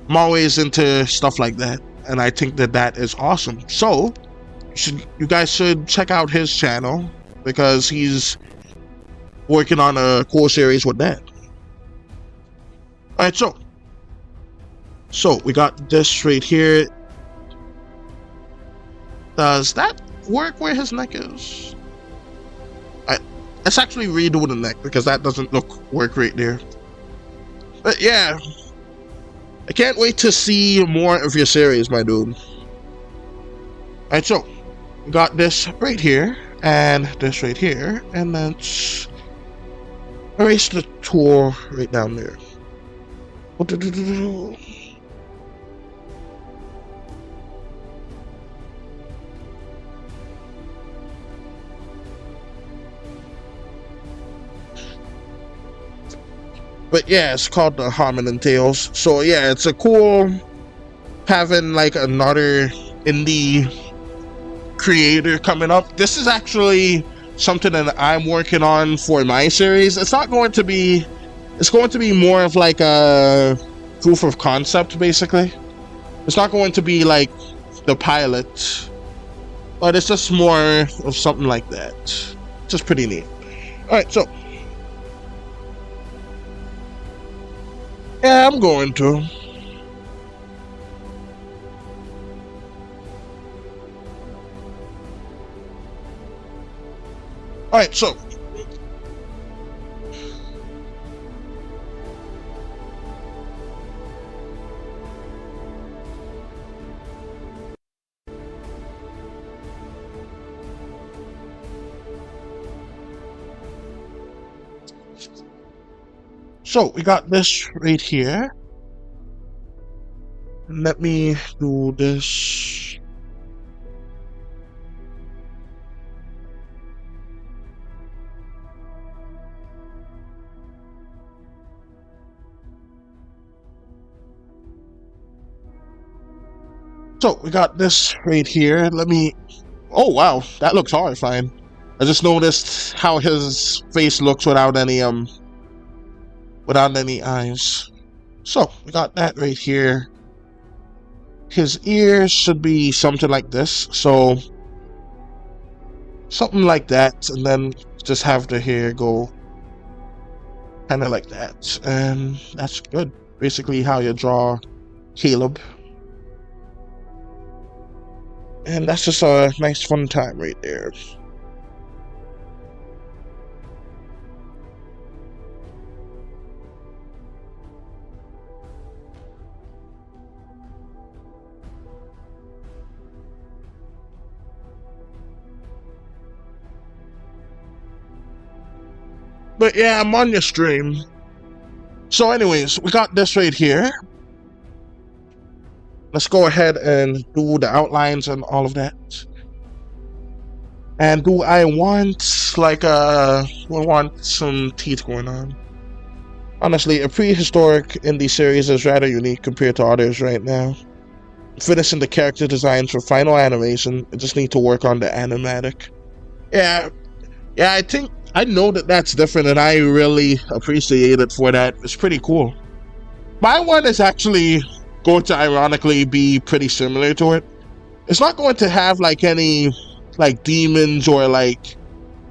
I'm always into stuff like that, and I think that that is awesome. So, you guys should check out his channel, because he's working on a cool series with that. Alright, so we got this right here. Does that work where his neck is. Let's actually redo the neck because that doesn't work right there. But yeah, I can't wait to see more of your series, my dude. Alright, so we got this right here and this right here, and let's erase the tool right down there. But yeah, it's called the Hominin Tales. So yeah, it's a cool having like another indie creator coming up. This is actually something that I'm working on for my series. It's going to be more of like a proof of concept, basically. It's not going to be like the pilot, but it's just more of something like that. Just pretty neat. Alright, so yeah, I'm going to. Alright, so we got this right here. Let me do this. So we got this right here. Let me. Oh wow, that looks horrifying. I just noticed how his face looks without any eyes. So we got that right here. His ears should be something like this. So something like that, and then just have the hair go kind of like that, and that's good. Basically how you draw Caleb. And that's just a nice fun time right there. But yeah, I'm on your stream. So anyways, we got this right here. Let's go ahead and do the outlines and all of that. And do I want like we want some teeth going on? Honestly, a prehistoric indie series is rather unique compared to others right now. Finishing the character designs for final animation. I just need to work on the animatic. Yeah, I think I know that that's different, and I really appreciate it for that. It's pretty cool. My one is actually going to ironically be pretty similar to it. It's not going to have like any like demons or like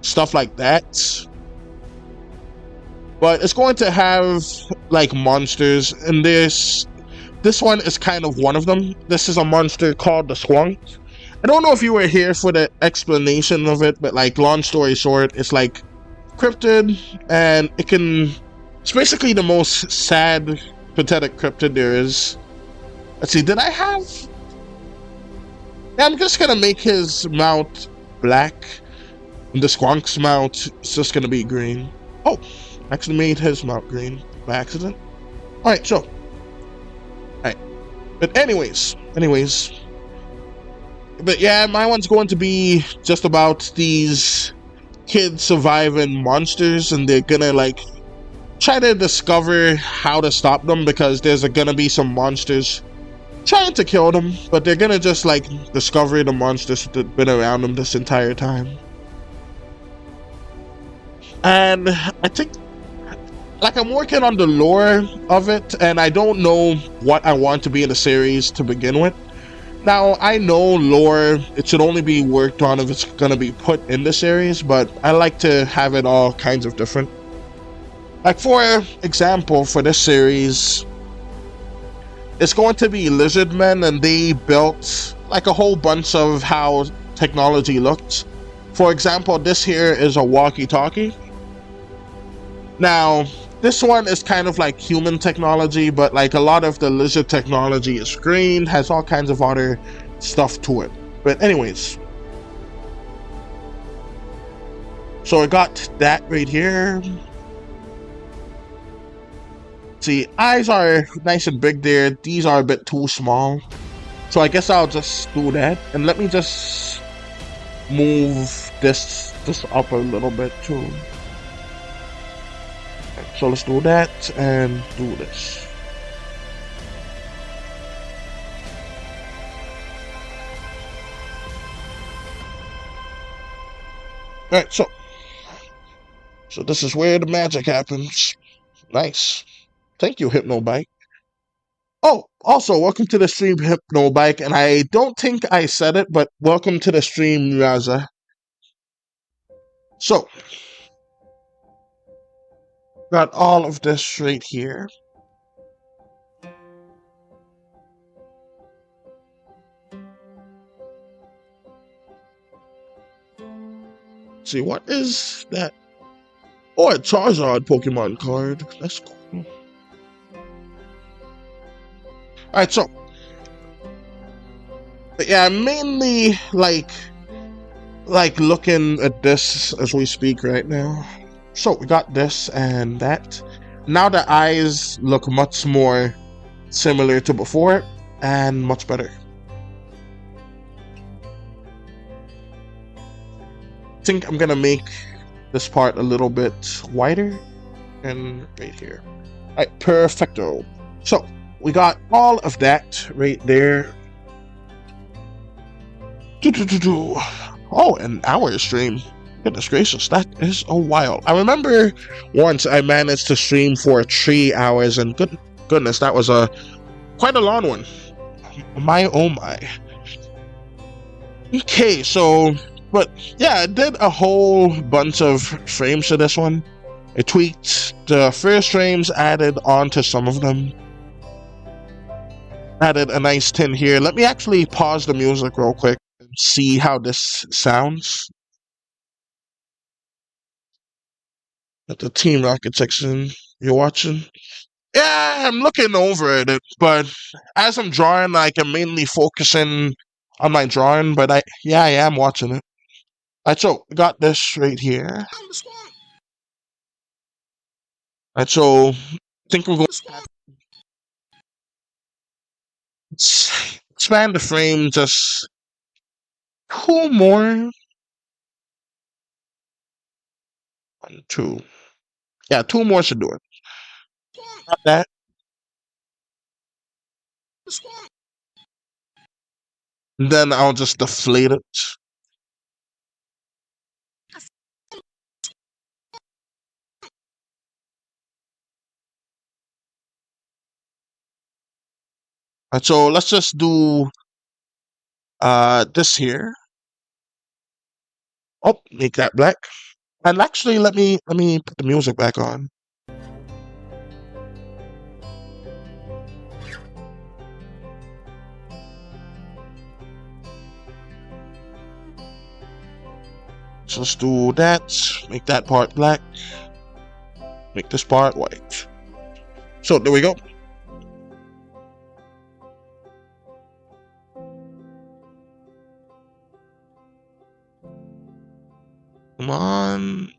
stuff like that, but it's going to have like monsters, and this one is kind of one of them. This is a monster called the Squonk. I don't know if you were here for the explanation of it, but like long story short, it's like cryptid, and it's basically the most sad, pathetic cryptid there is. Let's see, did I have... Yeah, I'm just gonna make his mouth black, and the Squonk's mouth is just gonna be green. Oh, actually made his mouth green by accident. Alright, so. Alright. But anyways. But yeah, my one's going to be just about these kids surviving monsters, and they're gonna like try to discover how to stop them, because there's gonna be some monsters trying to kill them, but they're gonna just like discover the monsters that been around them this entire time. And I think like I'm working on the lore of it, and I don't know what I want to be in the series to begin with. Now, I know lore, it should only be worked on if it's gonna be put in the series, but I like to have it all kinds of different. Like, for example, for this series, it's going to be lizard men, and they built like a whole bunch of technology looks. For example, this here is a walkie-talkie. Now, this one is kind of like human technology, but like a lot of the lizard technology is green, has all kinds of other stuff to it. But anyways, so I got that right here. See, eyes are nice and big there. These are a bit too small. So I guess I'll just do that. And let me just move this up a little bit too. Okay, so let's do that and do this. Alright, so this is where the magic happens. Nice. Thank you, Hypnobike. Oh, also, welcome to the stream, Hypnobike. And I don't think I said it, but welcome to the stream, Raza. So, got all of this right here. Let's see, what is that? Oh, a Charizard Pokemon card. That's cool. Alright, so. But yeah, I'm mainly like looking at this as we speak right now. So we got this and that. Now the eyes look much more similar to before and much better. I think I'm gonna make this part a little bit wider and right here. Alright, perfecto. So we got all of that right there. Oh, an hour stream. Goodness gracious, that is a while. I remember once I managed to stream for 3 hours, and goodness, that was quite a long one. My oh my. Okay, so, but yeah, I did a whole bunch of frames to this one. I tweaked the first frames, added on to some of them. Added a nice tin here. Let me actually pause the music real quick and see how this sounds. At the Team Rocket section you're watching. Yeah, I'm looking over at it, but as I'm drawing, like I'm mainly focusing on my drawing, but I am watching it. Alright, so I got this right here. Alright, so I think we're going to expand the frame just 2 more. 1, 2. Yeah, 2 more should do it. Got that. Then I'll just deflate it. Alright, so let's just do this here. Oh, make that black. And actually, let me put the music back on. Just do that. Make that part black. Make this part white. So there we go. Come on.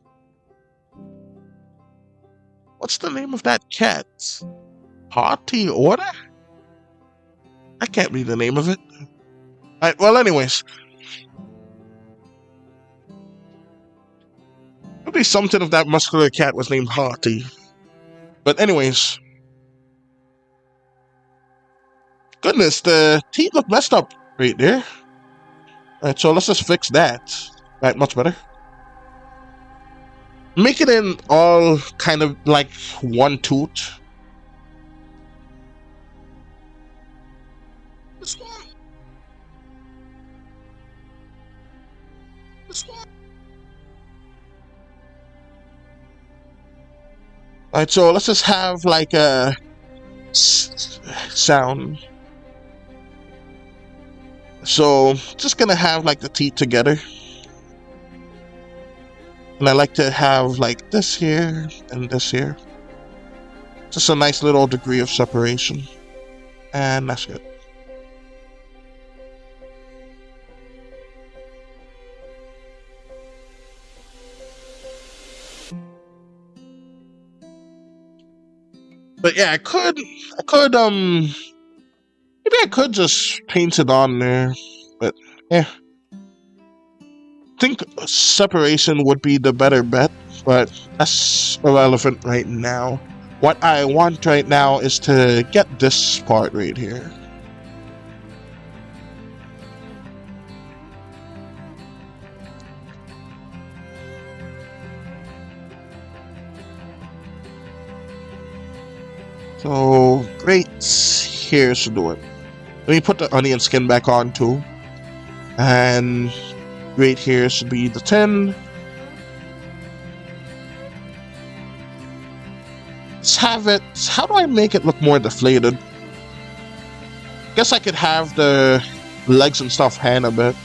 What's the name of that cat? Hearty Order? I can't read the name of it. Alright, well, anyways. Maybe something of that muscular cat was named Hearty. But anyways. Goodness, the teeth look messed up right there. Alright, so let's just fix that. Right, much better. Make it in all kind of like one tooth. Alright, so let's just have like a sound So just gonna have like the teeth together. And I like to have like this here and this here. Just a nice little degree of separation. And that's good. But yeah, I could maybe I could just paint it on there. But yeah. I think separation would be the better bet, but that's irrelevant right now. What I want right now is to get this part right here. So, right here should do it. Let me put the onion skin back on too. And right here should be the 10. Let's have it. How do I make it look more deflated? Guess I could have the legs and stuff hang a bit.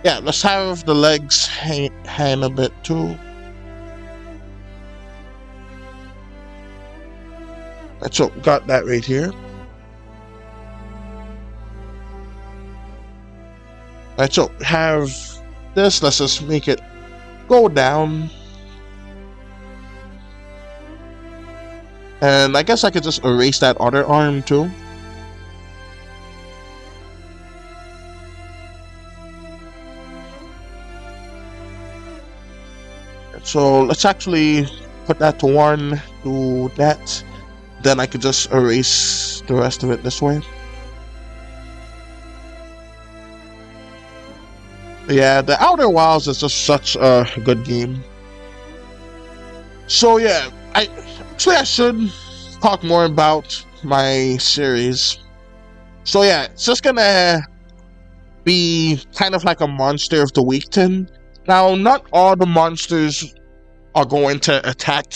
Yeah, let's have the legs hang a bit too. Right, so got that right here. Right, so have this. Let's just make it go down. And I guess I could just erase that other arm too. So let's actually put that to 1, do that. Then I could just erase the rest of it this way. Yeah, the Outer Wilds is just such a good game. So yeah, I should talk more about my series. So yeah, it's just gonna be kind of like a monster of the week thing. Now, not all the monsters are going to attack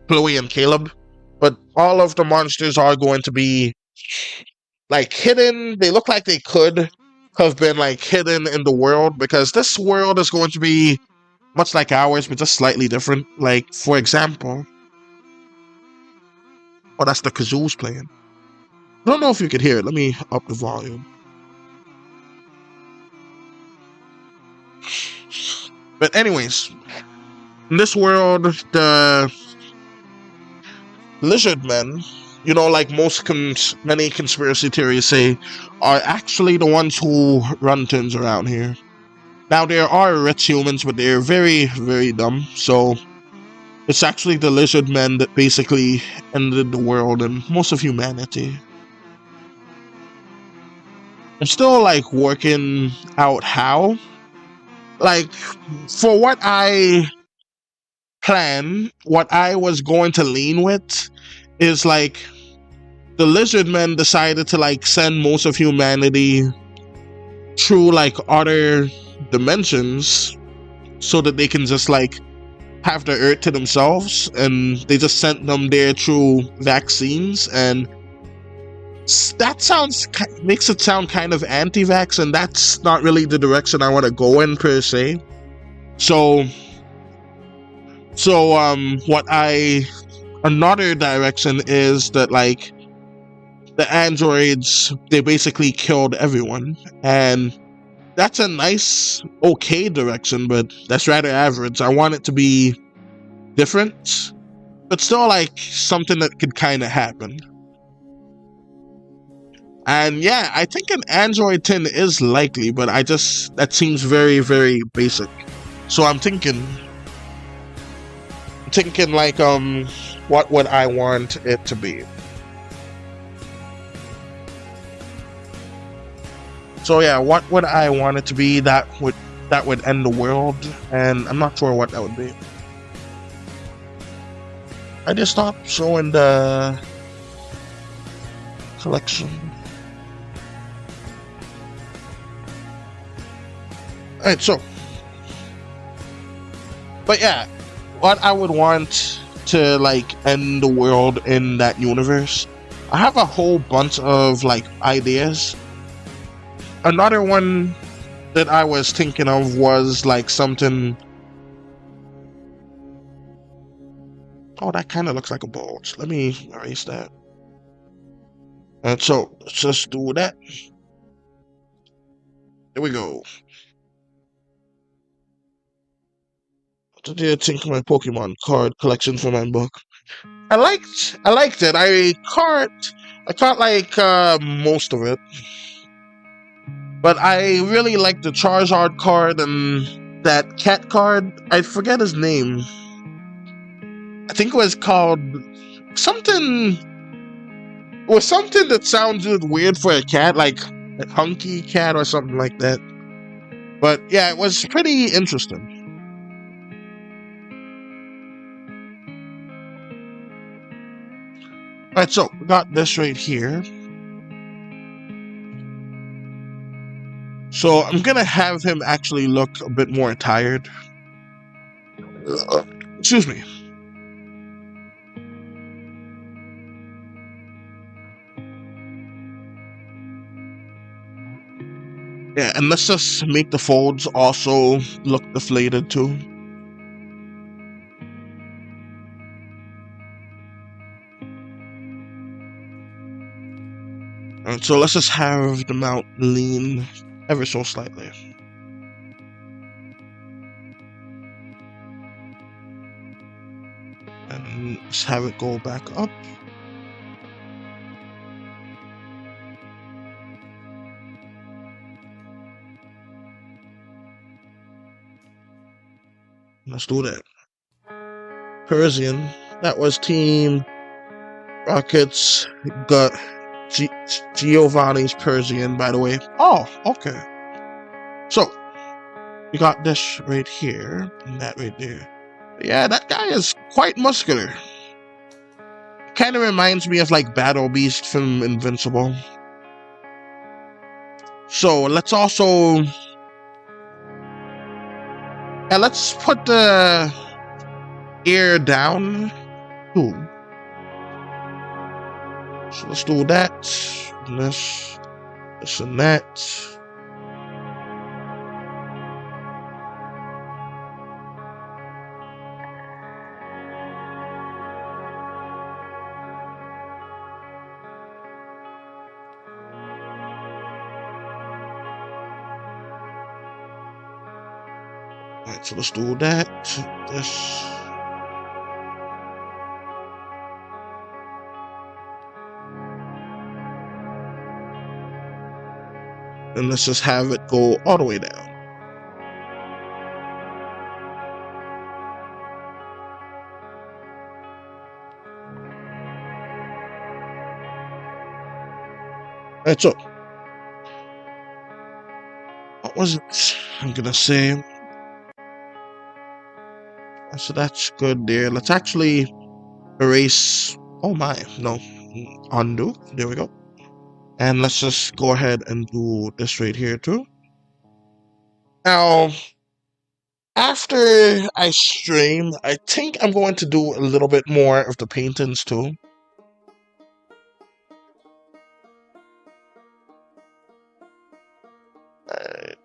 Chloe and Caleb, but all of the monsters are going to be like hidden. They look like they could have been like hidden in the world, because this world is going to be much like ours, but just slightly different. Like, for example, oh, that's the kazoo's playing. I don't know if you could hear it. Let me up the volume. But anyways, in this world, the lizard men, you know, like many conspiracy theories say, are actually the ones who run things around here. Now, there are rich humans, but they're very, very dumb. So it's actually the lizard men that basically ended the world and most of humanity. I'm still like working out how. Like, for what I plan, what I was going to lean with is like the lizard men decided to like send most of humanity through like other dimensions so that they can just like have the earth to themselves, and they just sent them there through vaccines, and that makes it sound kind of anti-vax, and that's not really the direction I want to go in per se. So another direction is that like the androids, they basically killed everyone, and that's a nice, okay direction, but that's rather average. I want it to be different, but still like something that could kind of happen. And yeah, I think an Android 10 is likely, but that seems very, very basic. So I'm thinking like, what would I want it to be? So yeah, what would I want it to be that would end the world? And I'm not sure what that would be. I just stopped showing the collection. Alright, so, but yeah, what I would want to like end the world in that universe I have a whole bunch of like ideas. Another one that I was thinking of was like something. Oh, that kind of looks like a bulge. Let me erase that. And so let's just do that. There we go. Today I think my Pokemon card collection for my book. I liked it. I caught like most of it. But I really like the Charizard card and that cat card. I forget his name. I think it was called something. It was something that sounded weird for a cat, like a hunky cat or something like that. But yeah, it was pretty interesting. Alright, so we got this right here. So I'm gonna have him actually look a bit more tired. Excuse me. Yeah, and let's just make the folds also look deflated too. Alright, so let's just have the mount lean ever so slightly. And let's have it go back up. Let's do that. Persian. That was Team Rockets. Got Giovanni's Persian, by the way. Oh, okay. So, we got this right here, and that right there. Yeah, that guy is quite muscular. Kind of reminds me of like Battle Beast from Invincible. So, let's also... Yeah, let's put the ear down. Ooh. So let's do that. And this and that. Alright, so let's do that. This. And let's just have it go all the way down. Alright, so what was it I'm gonna say? So that's good there. Let's actually erase. Oh my, no. Undo. There we go. And let's just go ahead and do this right here too. Now, after I stream, I think I'm going to do a little bit more of the paintings too. Right.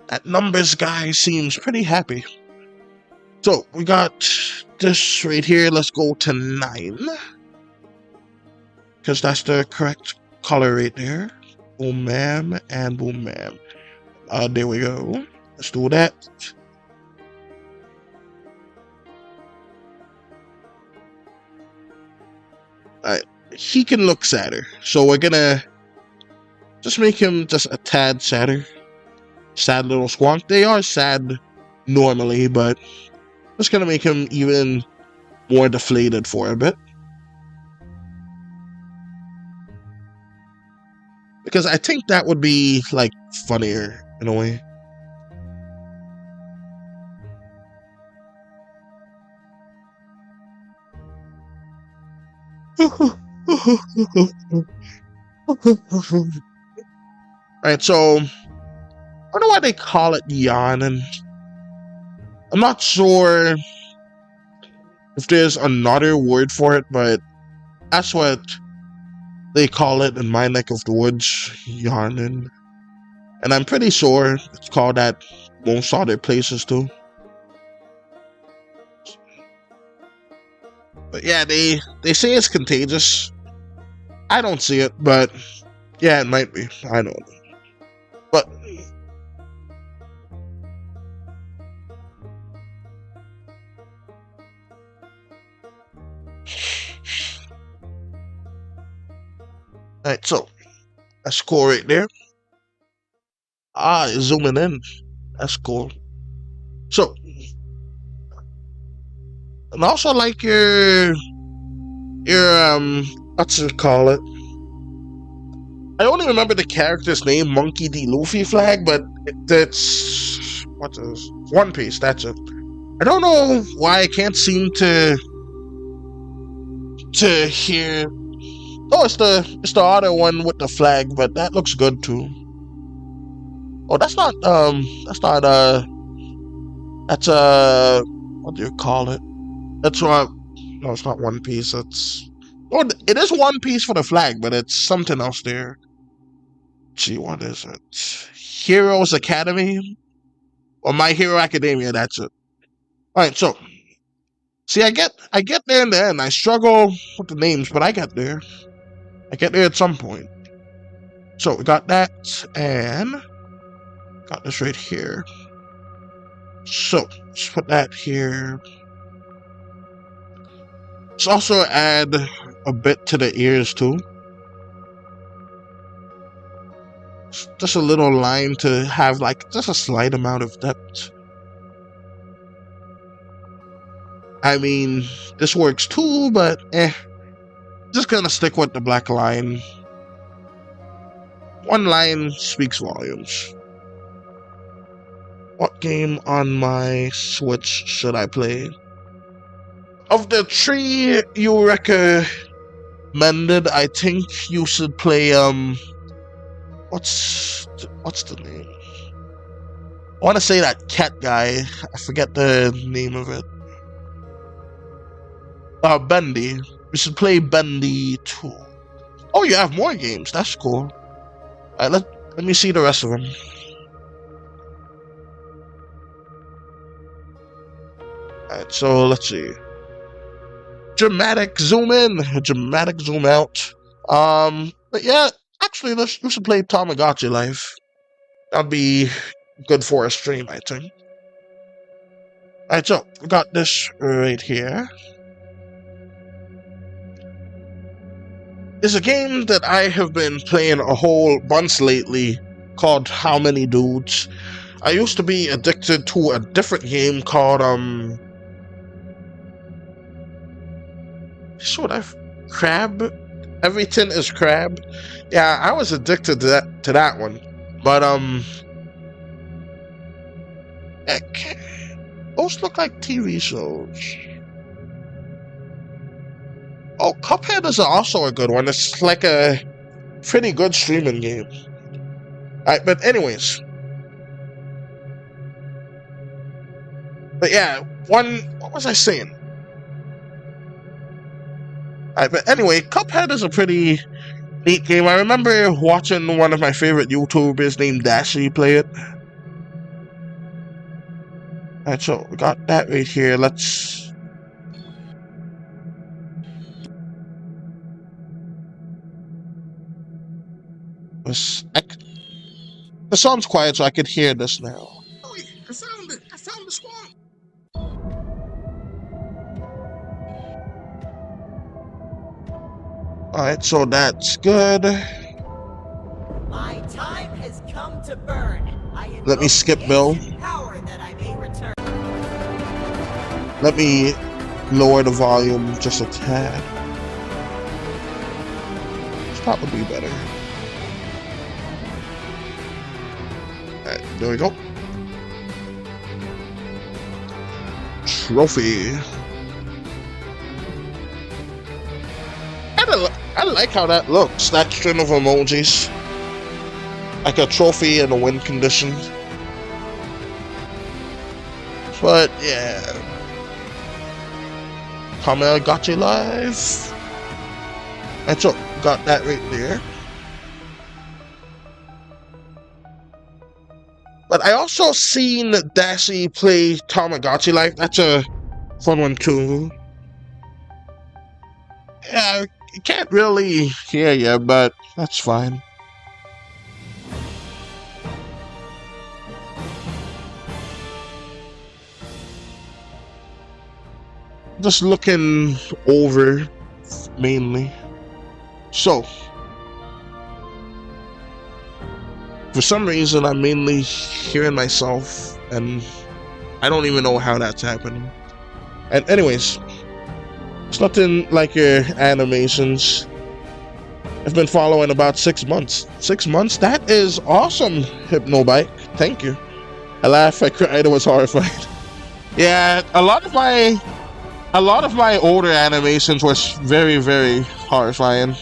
That numbers guy seems pretty happy. So we got this right here. Let's go to 9. Because that's the correct color right there. Boom, ma'am, and boom, ma'am. There we go. Let's do that. Alright, he can look sadder. So we're gonna just make him just a tad sadder. Sad little squonk. They are sad normally, but just gonna make him even more deflated for a bit. Because I think that would be, like, funnier in a way. Alright, so I don't know why they call it yarning. I'm not sure if there's another word for it, but that's what they call it in my neck of the woods, yarning. And I'm pretty sure it's called that most other places too. But yeah, they say it's contagious. I don't see it, but yeah, it might be. I don't know. But alright, so that's cool right there. It's zooming in. That's cool. So, and also like your what's it call it? I only remember the character's name, Monkey D. Luffy flag, but that's what is One Piece. That's it. I don't know why I can't seem to hear. Oh, it's the other one with the flag, but that looks good too. Oh, that's not what do you call it? That's what. No, it's not One Piece. It is One Piece for the flag, but it's something else there. Let's see, what is it? Heroes Academy or My Hero Academia? That's it. All right, so see, I get there in the end. I struggle with the names, but I get there. I get there at some point. So we got that, and got this right here. So let's put that here. Let's also add a bit to the ears too. Just a little line to have like just a slight amount of depth. I mean, this works too, but just gonna stick with the black line. One line speaks volumes. What game on my Switch should I play? Of the three you recommended, I think you should play what's the name? I want to say that cat guy. I forget the name of it. Bendy. We should play Bendy 2. Oh, you have more games. That's cool. Alright, let me see the rest of them. Alright, so let's see. Dramatic zoom in, dramatic zoom out. But yeah, actually, we should play Tamagotchi Life. That'd be good for a stream, I think. Alright, so we got this right here. It's a game that I have been playing a whole bunch lately called How Many Dudes. I used to be addicted to a different game called Crab? Everything is Crab. Yeah, I was addicted to that one. But those look like TV shows. Oh, Cuphead is also a good one. It's like a pretty good streaming game. Alright, but anyways. But yeah, what was I saying? Alright, but anyway, Cuphead is a pretty neat game. I remember watching one of my favorite YouTubers named Dashi play it. Alright, so we got that right here. Let's... The sound's quiet, so I could hear this now. Oh, I found it! I found the Squonk! Alright, so that's good. My time has come to burn. Let me skip Bill. Let me lower the volume just a tad. That would be better. Alright, there we go. Trophy. I like how that looks, that string of emojis. like a trophy in a win condition. But yeah, commentated live. And so got that right there. But I also seen Dashi play Tamagotchi Life. That's a fun one too. Yeah, I can't really hear you, but that's fine. Just looking over mainly. So, for some reason, I'm mainly hearing myself, and I don't even know how that's happening. And anyways, it's nothing like your animations. I've been following about 6 months. 6 months? That is awesome, Hypnobike. Thank you. I laughed, I cried, I was horrified. Yeah, a lot of my older animations was very, very horrifying.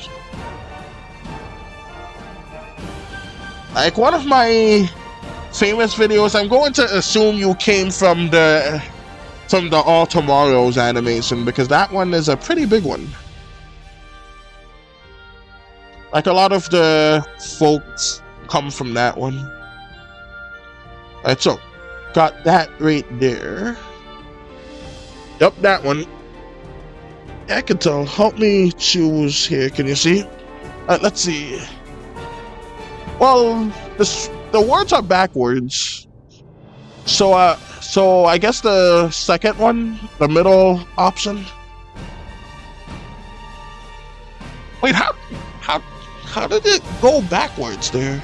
Like one of my famous videos, I'm going to assume you came from the All Tomorrows animation, because that one is a pretty big one. Like a lot of the folks come from that one. Alright, so got that right there. Yep, that one. I can tell. Help me choose here. Can you see? Let's see. Well, the words are backwards. So I guess the second one, the middle option. Wait, how did it go backwards there?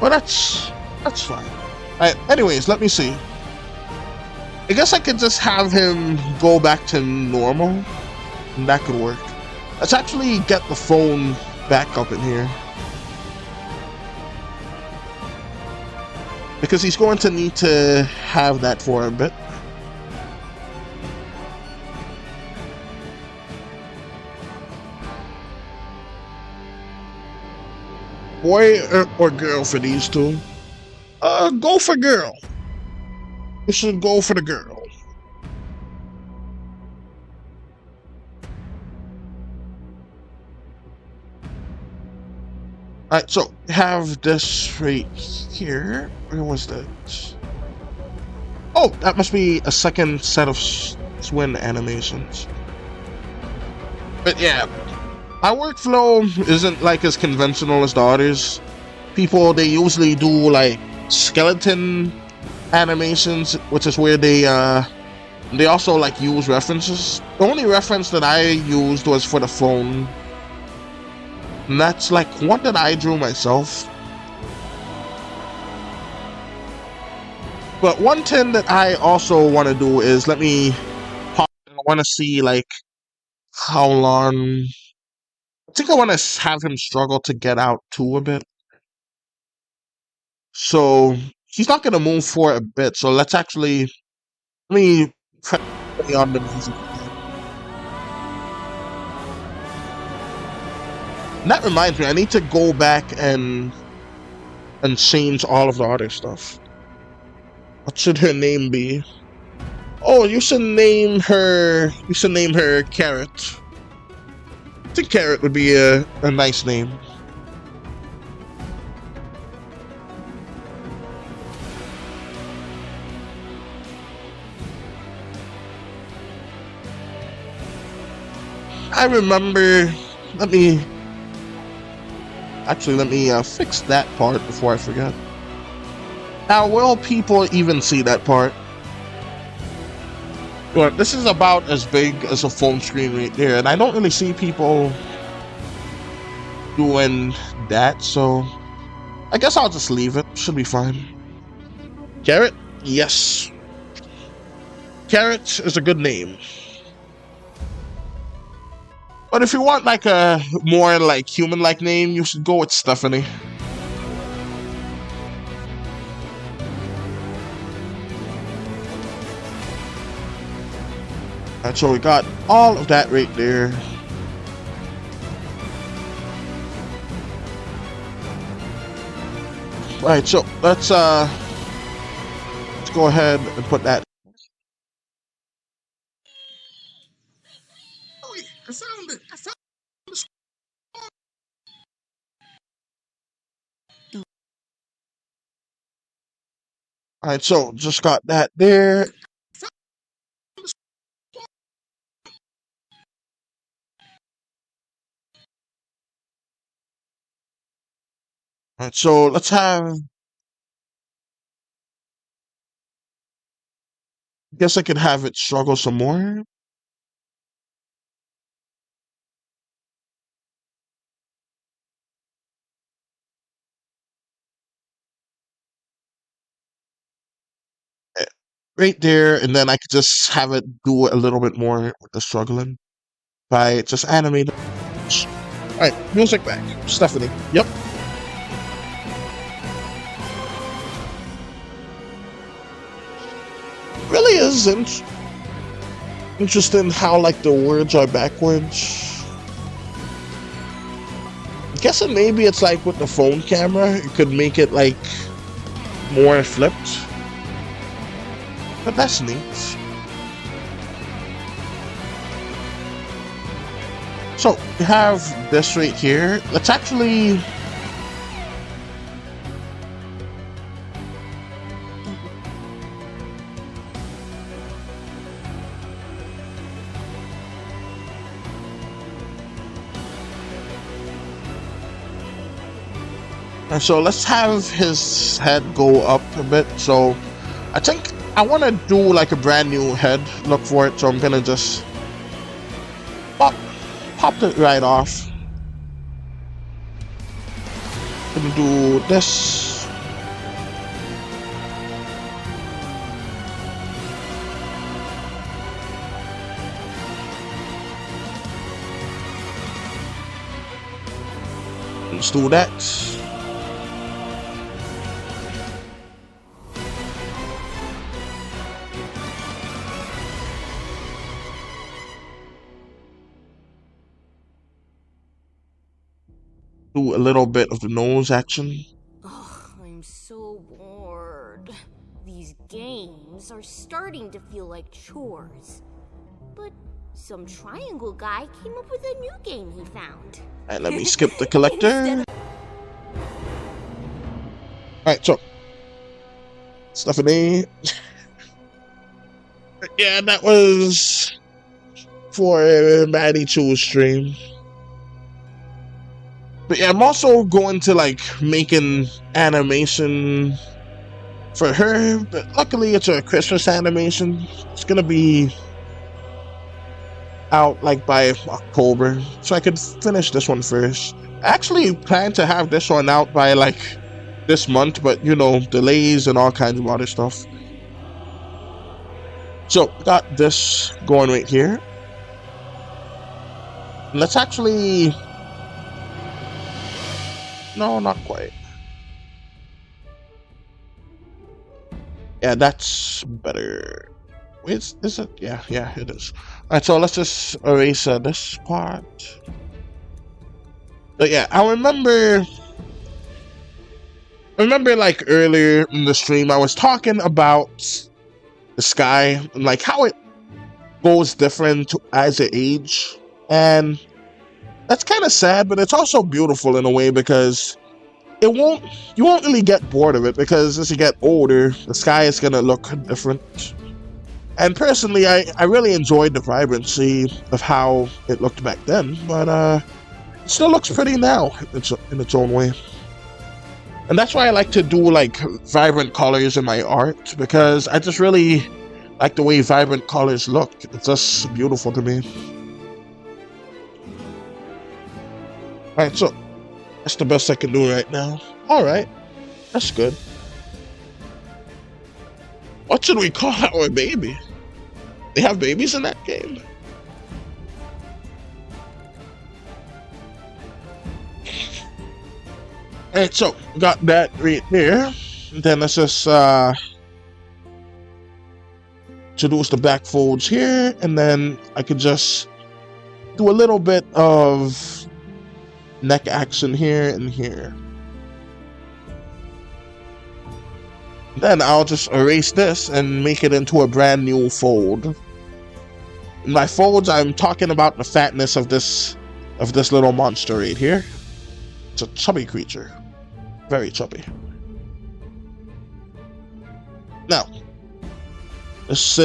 Well, that's fine. Alright, anyways, let me see. I guess I could just have him go back to normal, and that could work. Let's actually get the phone back up in here, because he's going to need to have that for a bit. Boy or girl for these two? Go for girl. You should go for the girl. Alright, so have this right here. Where was that? Oh, that must be a second set of Swin animations. But yeah, my workflow isn't like as conventional as the others. People, they usually do like skeleton animations, which is where they also like use references. The only reference that I used was for the phone, and that's like one that I drew myself. But one thing that I also want to do is I want to see like how long. I think I want to have him struggle to get out too a bit. So he's not going to move for a bit. So let me press play on the music. And that reminds me, I need to go back and change all of the other stuff. What should her name be? Oh, you should name her Carrot. I think Carrot would be a nice name. I remember. Let me fix that part before I forget. Now, will people even see that part? Well, this is about as big as a phone screen right there, and I don't really see people doing that, so I guess I'll just leave it. Should be fine. Carrot? Yes. Carrot is a good name. But if you want like a more like human-like name, you should go with Stephanie. And so we got all of that right there. Right, so let's go ahead and put that. Oh, yeah, I found it. I found the. All right, so just got that there. All right, so let's have. Guess I could have it struggle some more. Right there, and then I could just have it do a little bit more with the struggling by just animating. All right, music back. Stephanie. Yep. Really isn't interesting how like the words are backwards. I'm guessing maybe it's like with the phone camera, it could make it like more flipped. But that's neat. So we have this right here. Let's actually so let's have his head go up a bit. So I think I want to do like a brand new head look for it. So I'm gonna just pop it right off. Gonna do this. Let's do that. Do a little bit of the nose action. Ugh, I'm so bored. These games are starting to feel like chores. But some triangle guy came up with a new game he found. Alright, let me skip the collector. Alright, so Stephanie. Yeah, that was for Maddie 2's stream. But yeah, I'm also going to like making animation for her, but luckily it's a Christmas animation. It's gonna be out like by October, so I could finish this one first. I actually plan to have this one out by like this month, but you know, delays and all kinds of other stuff. So got this going right here. Let's actually, no, not quite. Yeah, that's better. Wait, is it? Yeah, it is. Alright, so let's just erase this part. But yeah, I remember like earlier in the stream, I was talking about the sky and like how it goes different as it age, and that's kind of sad, but it's also beautiful in a way because you won't really get bored of it, because as you get older, the sky is gonna look different. And personally, I really enjoyed the vibrancy of how it looked back then, but it still looks pretty now in its own way. And that's why I like to do like vibrant colors in my art, because I just really like the way vibrant colors look. It's just beautiful to me. Alright, so that's the best I can do right now. Alright, that's good. What should we call our baby? They have babies in that game? Alright, so got that right there. Then let's just introduce the back folds here, and then I could just do a little bit of neck action here and here. Then I'll just erase this and make it into a brand new fold. In my folds, I'm talking about the fatness of this little monster right here. It's a chubby creature. Very chubby. Now, this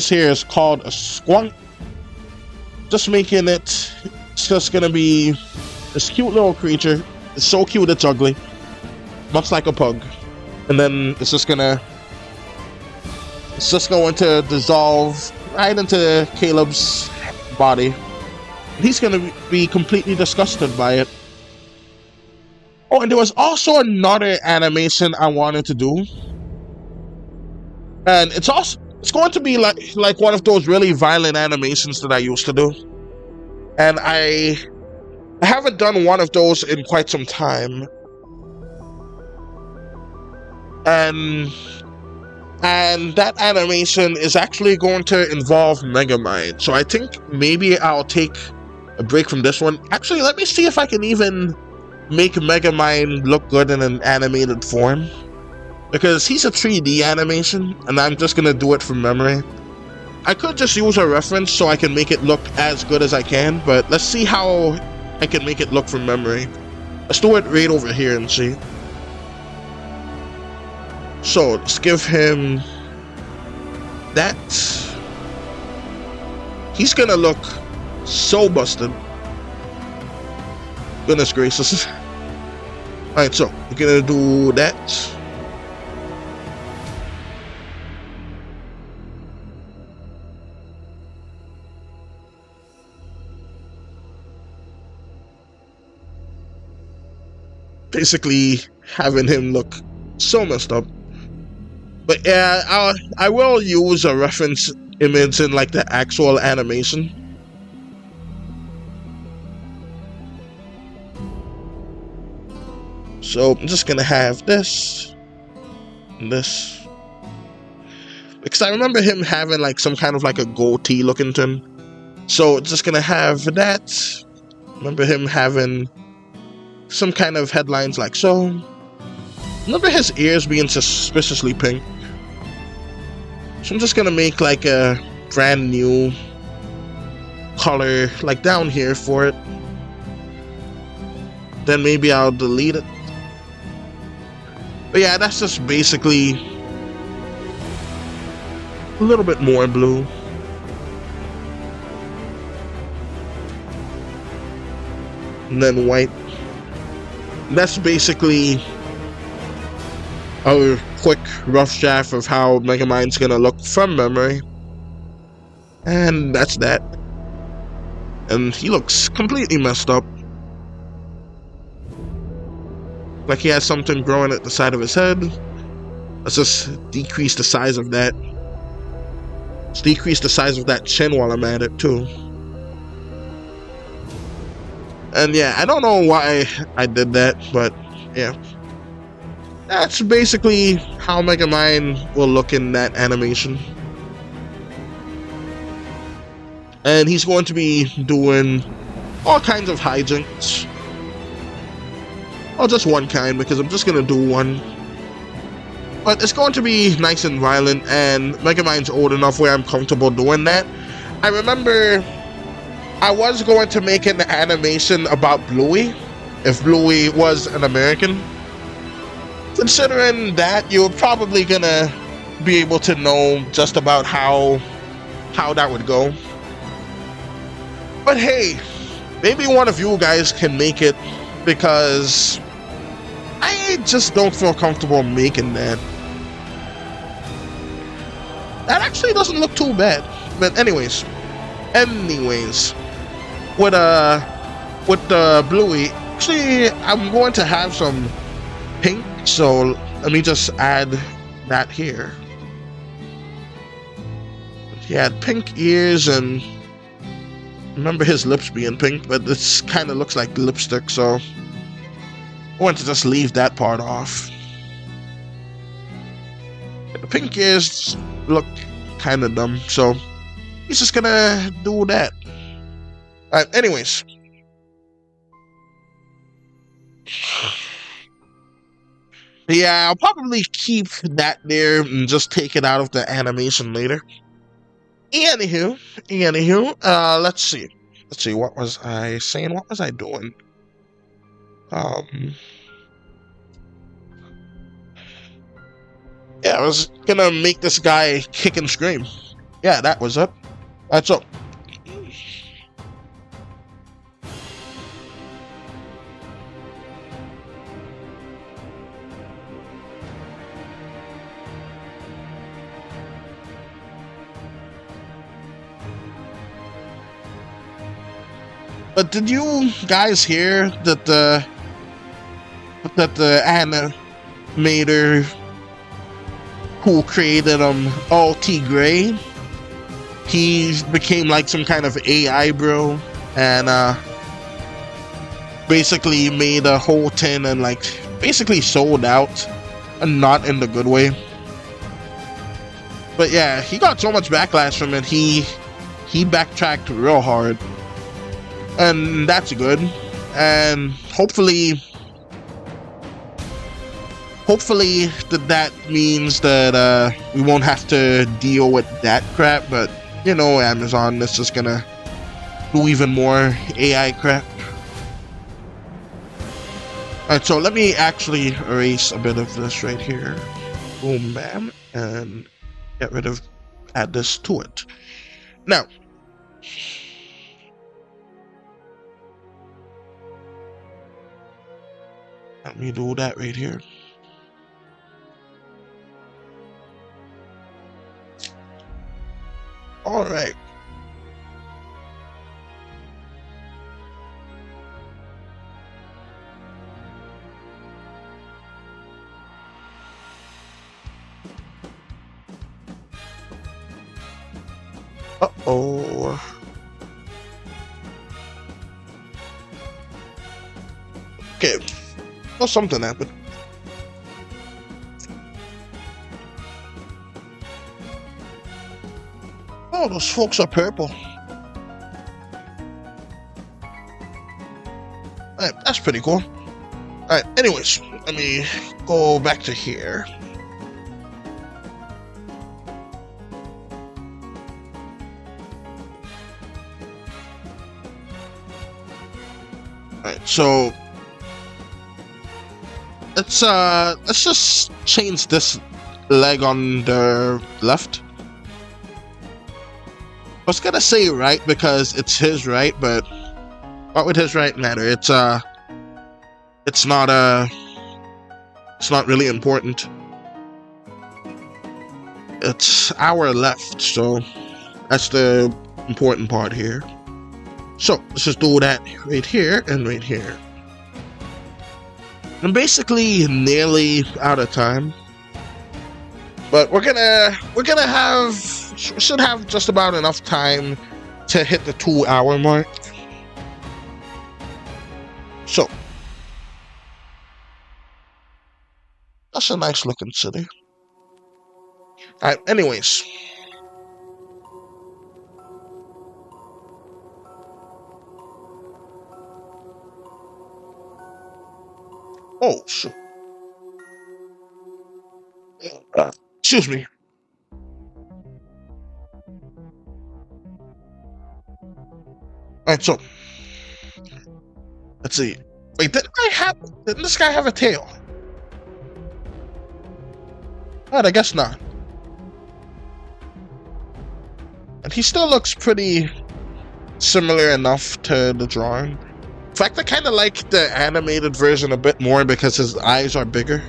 here is called a Squonkin. Just making it, it's just gonna be this cute little creature. It's so cute it's ugly. Much like a pug. And then it's just going to dissolve right into Caleb's body. He's gonna be completely disgusted by it. Oh, and there was also another animation I wanted to do. And it's going to be like one of those really violent animations that I used to do. And I haven't done one of those in quite some time. And that animation is actually going to involve Megamind. So I think maybe I'll take a break from this one. Actually, let me see if I can even make Megamind look good in an animated form. Because he's a 3D animation, and I'm just going to do it from memory. I could just use a reference so I can make it look as good as I can, but let's see how I can make it look from memory. Let's do it right over here and see. So, let's give him that. He's gonna look so busted. Goodness gracious. Alright, so, we're gonna do that. Basically, having him look so messed up. But yeah, I will use a reference image in like the actual animation. So I'm just gonna have this and this. Because I remember him having like some kind of like a goatee looking to him. So it's just gonna have that. Remember him having some kind of headlines like so. Remember his ears being suspiciously pink. So I'm just gonna make like a brand new color like down here for it. Then maybe I'll delete it. But yeah, that's just basically a little bit more blue. And then white. That's basically a quick rough draft of how Megamind's gonna look from memory. And that's that. And he looks completely messed up. Like he has something growing at the side of his head. Let's just decrease the size of that. Let's decrease the size of that chin while I'm at it too. And yeah, I don't know why I did that, but yeah. That's basically how Megamind will look in that animation. And he's going to be doing all kinds of hijinks. Or just one kind, because I'm just going to do one. But it's going to be nice and violent, and Megamind's old enough where I'm comfortable doing that. I remember I was going to make an animation about Bluey, if Bluey was an American. Considering that, you're probably gonna be able to know just about how that would go. But hey, maybe one of you guys can make it, because I just don't feel comfortable making that. That actually doesn't look too bad. But anyways, with the Bluey, actually I'm going to have some pink, so let me just add that here. He had pink ears, and remember his lips being pink, but this kind of looks like lipstick, so I want to just leave that part off. The pink ears look kind of dumb, so he's just gonna do that. Alright, anyways. Yeah, I'll probably keep that there and just take it out of the animation later. Anywho, let's see. Let's see, what was I saying? What was I doing? Yeah, I was gonna make this guy kick and scream. Yeah, that was it. That's up. But did you guys hear that the animator who created T Gray, he became like some kind of AI bro, and basically made a whole tin and like basically sold out, and not in the good way. But yeah, he got so much backlash from it. He backtracked real hard. And that's good, and hopefully that means that we won't have to deal with that crap. But you know, Amazon is just gonna do even more AI crap. Alright, so let me actually erase a bit of this right here. Boom, bam, and add this to it. Now, let me do that right here. All right. Uh-oh. Okay. Well, something happened. Oh, those folks are purple. Alright, that's pretty cool. Alright, anyways, let me go back to here. Alright, so let's just change this leg on the left. I was gonna say right because it's his right, but what would his right matter? It's not really important. It's our left, so that's the important part here. So let's just do that right here and right here. I'm basically nearly out of time, but we should have just about enough time to hit the 2-hour mark. So that's a nice looking city. Alright, anyways. Oh, shoot. Excuse me. Alright, so let's see. Wait, didn't this guy have a tail? Alright, I guess not. And he still looks pretty similar enough to the drawing. In fact, I kind of like the animated version a bit more because his eyes are bigger.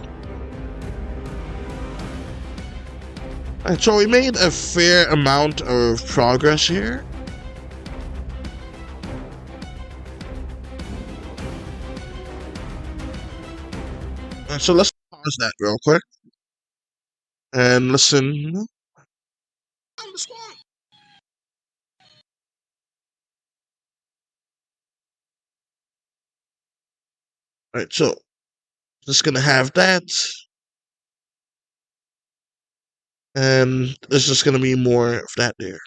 Alright, so we made a fair amount of progress here. Alright, so let's pause that real quick. And listen. Alright, so just gonna have that. And there's just gonna be more of that there.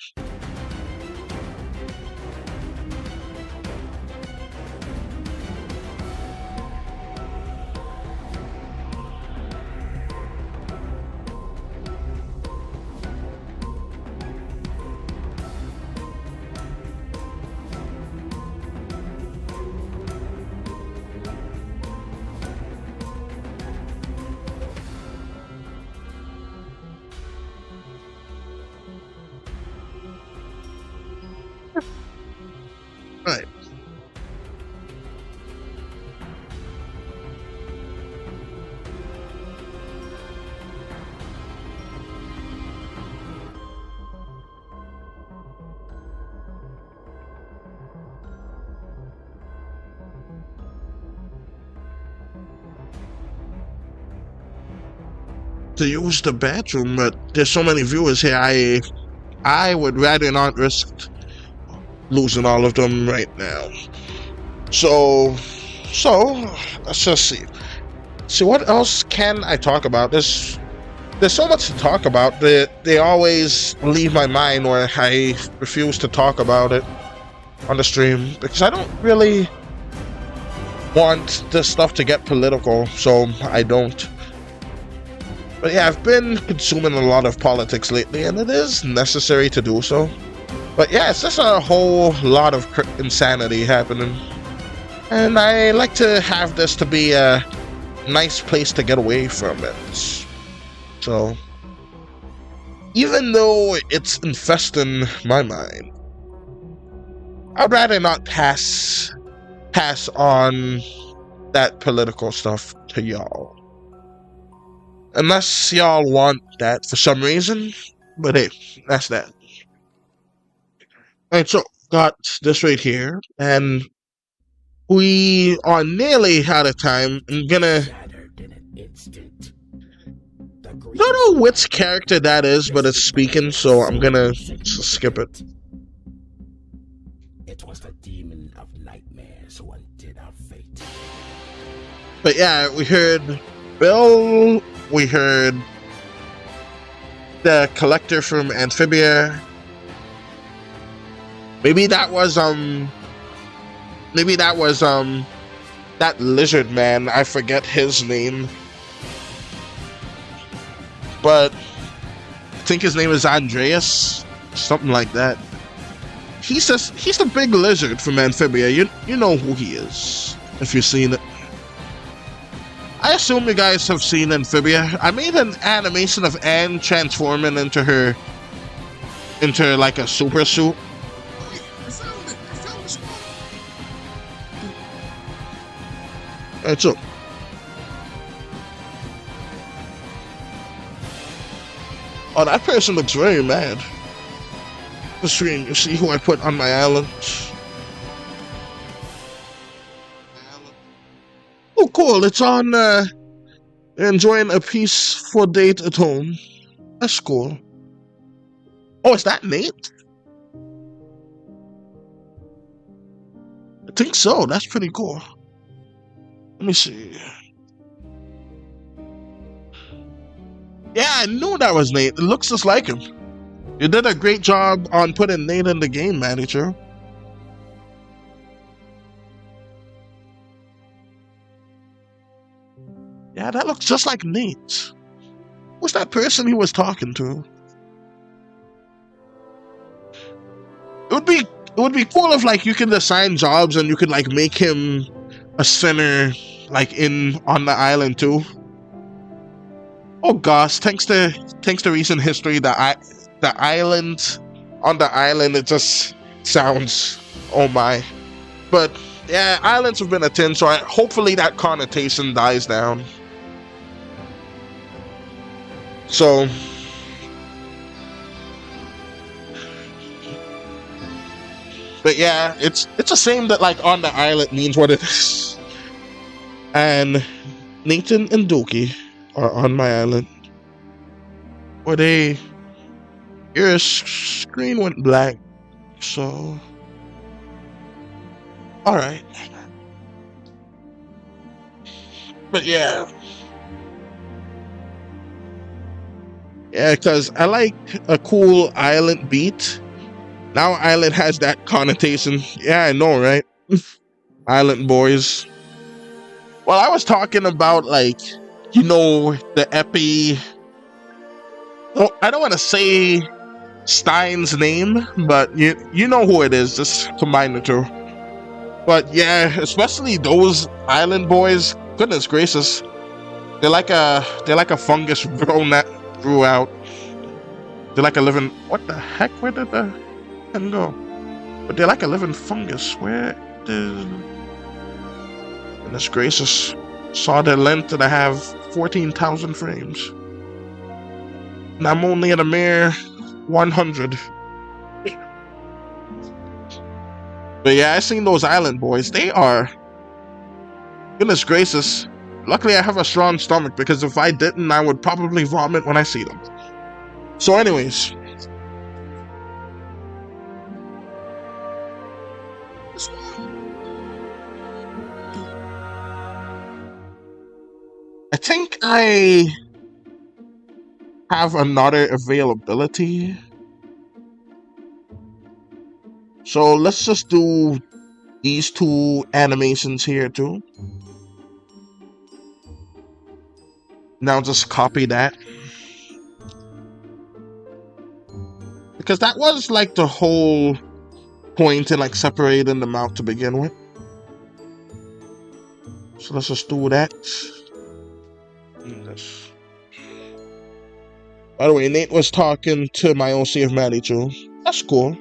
Right. To use the bathroom, but there's so many viewers here. I would rather not risk losing all of them right now. So let's just see. See, what else can I talk about? There's so much to talk about. They always leave my mind where I refuse to talk about it on the stream because I don't really want this stuff to get political, so I don't. But yeah, I've been consuming a lot of politics lately, and it is necessary to do so. But yeah, it's just a whole lot of insanity happening. And I like to have this to be a nice place to get away from it. So, even though it's infesting my mind, I'd rather not pass on that political stuff to y'all. Unless y'all want that for some reason. But hey, that's that. Alright, so got this right here. And we are nearly out of time. I'm gonna... don't know which character that is, but it's speaking, so I'm gonna skip it. It was the demon of nightmares who undid our fate. But yeah, we heard Bill, we heard the collector from Amphibia. Maybe that was that lizard man. I forget his name. But I think his name is Andreas, something like that. He's the big lizard from Amphibia. You know who he is if you've seen it. I assume you guys have seen Amphibia. I made an animation of Anne transforming into like a super suit. I found it. I found the spot. Alright, so oh, that person looks very mad. The screen, you see who I put on my island? Oh, cool. It's on, enjoying a peaceful date at home. That's cool. Oh, is that Nate? I think so. That's pretty cool. Let me see. Yeah, I knew that was Nate. It looks just like him. You did a great job on putting Nate in the game, manager. Yeah, that looks just like Nate. Who's that person he was talking to? It would be cool if like you could assign jobs and you could like make him a sinner like on the island too. Oh gosh, thanks to recent history, the island on the island, it just sounds oh my. But yeah, islands have been a thing, so hopefully that connotation dies down. So but yeah, it's a shame that like on the island means what it is. And Nathan and Doki are on my island. Where your screen went black, so alright. But yeah. Yeah, because I like a cool island beat. Now island has that connotation. Yeah, I know, right? Island boys. Well, I was talking about like, you know, the Epi. Oh, I don't want to say Stein's name, but you know who it is. Just combine the two. But yeah, especially those island boys. Goodness gracious, they're like a fungus grown that grew out. They're like a living. What the heck? Where did the pen go? But they're like a living fungus. Where did... Goodness gracious. Saw their length and I have 14,000 frames. And I'm only at a mere 100. But yeah, I seen those island boys. They are... Goodness gracious. Luckily I have a strong stomach, because if I didn't, I would probably vomit when I see them. So anyways. I think I have another availability. So let's just do these two animations here too. Now just copy that. Because that was like the whole point in like separating them out to begin with. So let's just do that. This. By the way, Nate was talking to my OC of Maddie too. That's cool.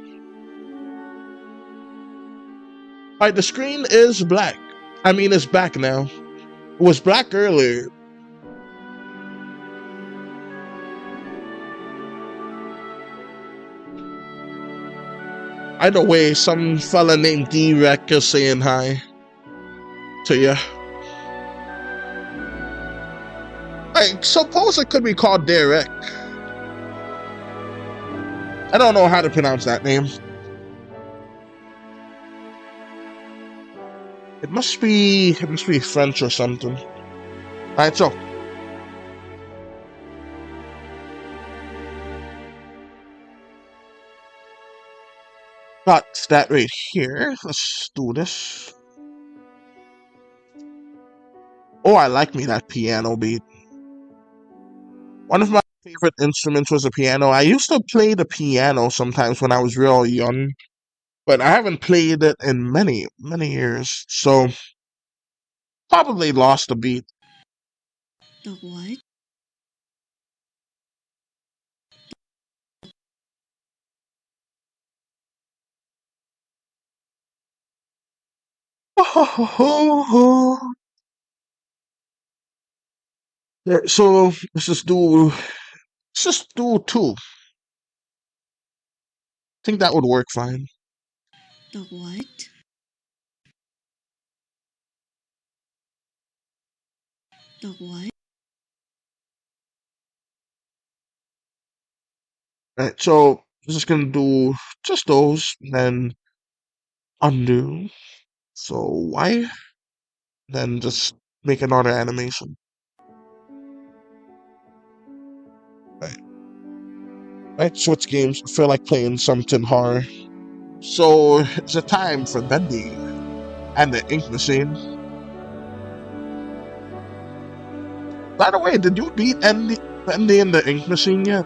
Alright, the screen is black. I mean, it's back now. It was black earlier. Either way, some fella named D-Rec is saying hi to ya. I suppose it could be called Derek. I don't know how to pronounce that name. It must be French or something. Alright, so got that right here. Let's do this. Oh, I like me that piano beat. One of my favorite instruments was a piano. I used to play the piano sometimes when I was real young, but I haven't played it in many, many years. So, probably lost a beat. The what? So, let's just do two. I think that would work fine. The what? The what? Right, so I'm just gonna do just those, then undo. So Y, then just make another animation. Right, switch games. I feel like playing something horror. So it's a time for Bendy and the ink machine. By the way, did you beat Bendy and the ink machine yet?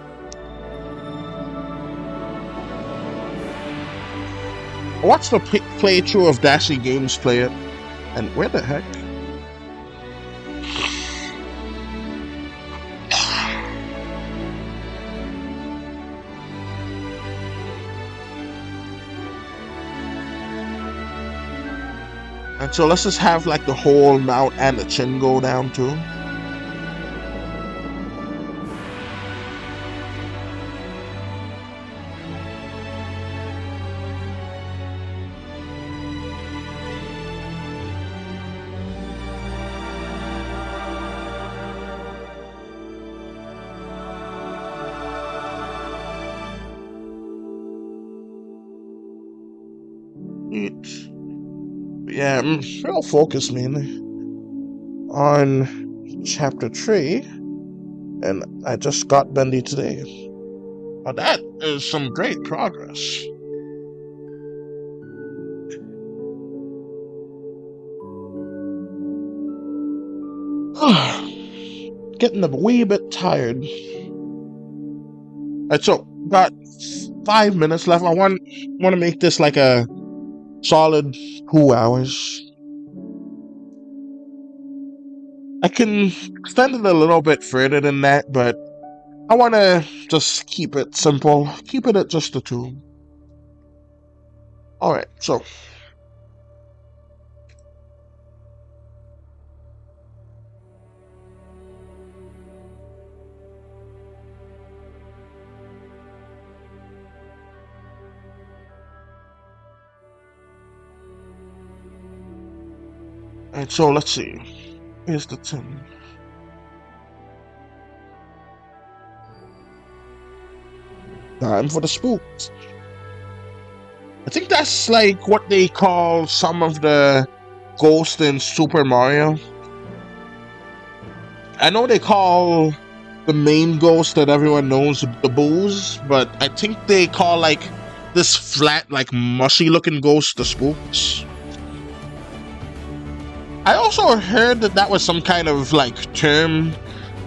I watched the playthrough of Dashy Games play it, and where the heck? And so let's just have like the whole mouth and the chin go down too. Yeah, I'm real focused mainly on chapter 3, and I just got Bendy today. Now that is some great progress. Getting a wee bit tired. Alright, so got 5 minutes left. I want to make this like a solid 2 hours. I can extend it a little bit further than that, but I want to just keep it simple. Keep it at just the 2. Alright, so. Alright, so let's see. Here's the 10. Time for the spooks. I think that's like what they call some of the ghosts in Super Mario. I know they call the main ghost that everyone knows the Boos, but I think they call like this flat, like mushy looking ghost the spooks. I also heard that was some kind of like term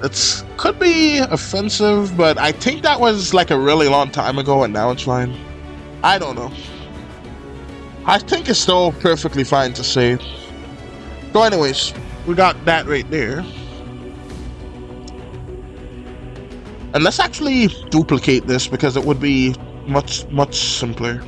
that could be offensive, but I think that was like a really long time ago and now it's fine. I don't know. I think it's still perfectly fine to say. So anyways, we got that right there. And let's actually duplicate this because it would be much simpler.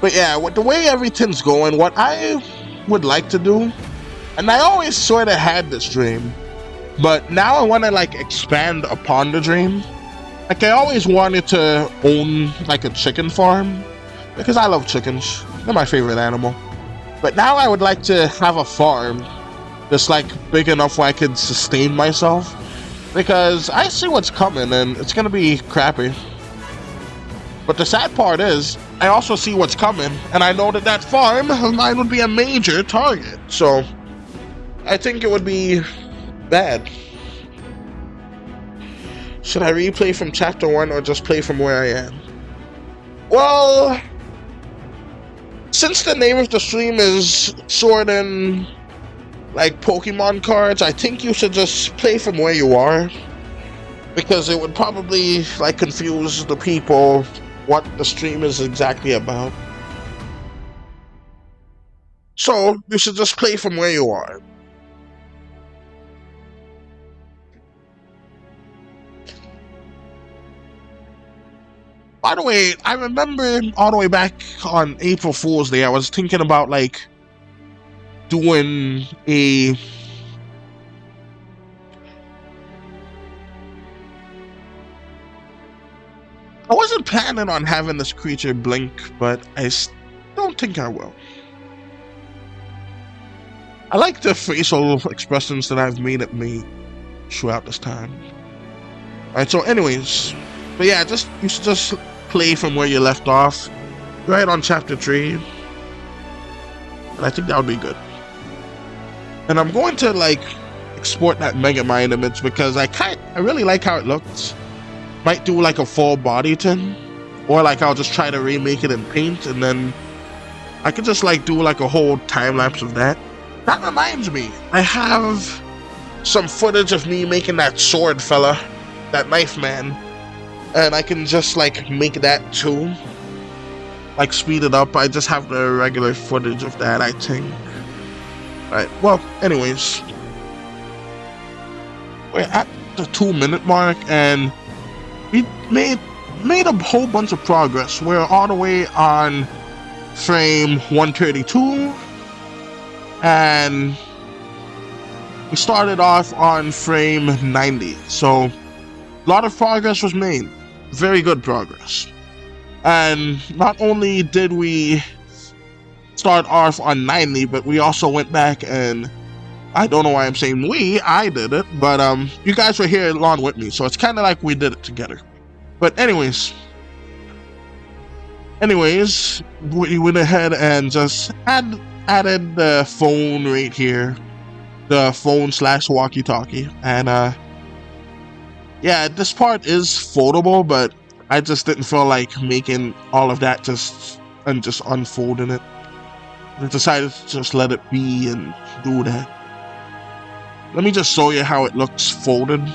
But yeah, with the way everything's going, what I would like to do, and I always sort of had this dream, but now I want to like expand upon the dream. Like I always wanted to own like a chicken farm, because I love chickens. They're my favorite animal. But now I would like to have a farm that's like big enough where I could sustain myself, because I see what's coming and it's gonna be crappy. But the sad part is, I also see what's coming, and I know that farm of mine would be a major target. So, I think it would be bad. Should I replay from chapter 1 or just play from where I am? Well, since the name of the stream is Sword and like Pokemon cards, I think you should just play from where you are, because it would probably like confuse the people what the stream is exactly about. So, you should just play from where you are. By the way, I remember all the way back on April Fool's Day, I was thinking about like doing a I wasn't planning on having this creature blink, but I don't think I will. I like the facial expressions that I've made at me throughout this time. Alright, so anyways, but yeah, you should just play from where you left off, right on chapter 3. And I think that would be good. And I'm going to like export that Megamind image because I really like how it looks. Might do like a full body thing, or like I'll just try to remake it in paint, and then I could just like do like a whole time lapse of that. That reminds me, I have some footage of me making that sword fella, that knife man, and I can just like make that too, like speed it up. I just have the regular footage of that, I think. Alright, well, anyways, we're at the 2-minute mark, and we made a whole bunch of progress. We're all the way on frame 132, and we started off on frame 90. So a lot of progress was made. Very good progress. And not only did we start off on 90, but we also went back and I don't know why I'm saying we, I did it, but you guys were here along with me, so it's kind of like we did it together. But anyways, we went ahead and just added the phone right here, the phone / walkie-talkie, and yeah, this part is foldable, but I just didn't feel like making all of that just unfolding it. I decided to just let it be and do that. let me just show you how it looks folded.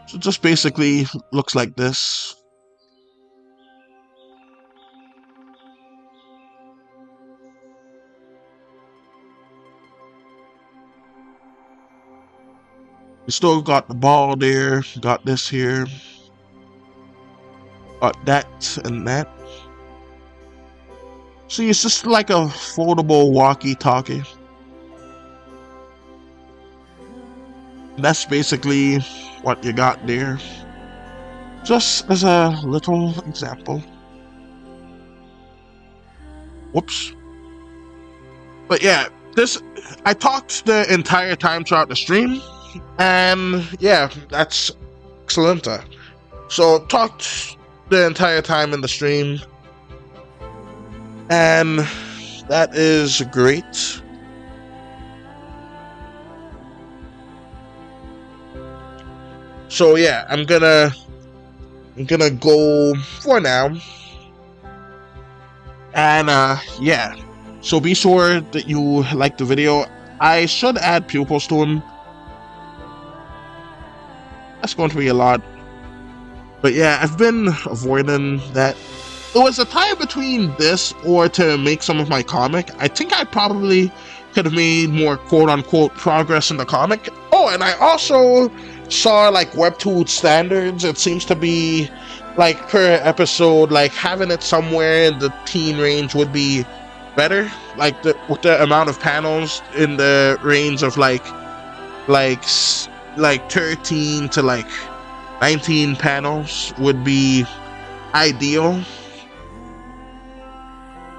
So it just basically looks like this. You still got the ball there, got this here, got that and that. See, it's just like a foldable walkie-talkie. That's basically what you got there. Just as a little example. Whoops. But yeah, I talked the entire time throughout the stream. And yeah, that's excellent. So talked the entire time in the stream. And that is great. So yeah, I'm gonna go for now. And yeah. So be sure that you like the video. I should add pupils to him. That's going to be a lot. But yeah, I've been avoiding that. It was a time between this or to make some of my comic. I think I probably could have made more quote-unquote progress in the comic. Oh, and I also saw like Webtoon standards. It seems to be like per episode, like having it somewhere in the teen range would be better. Like with the amount of panels in the range of like 13 to like 19 panels would be ideal,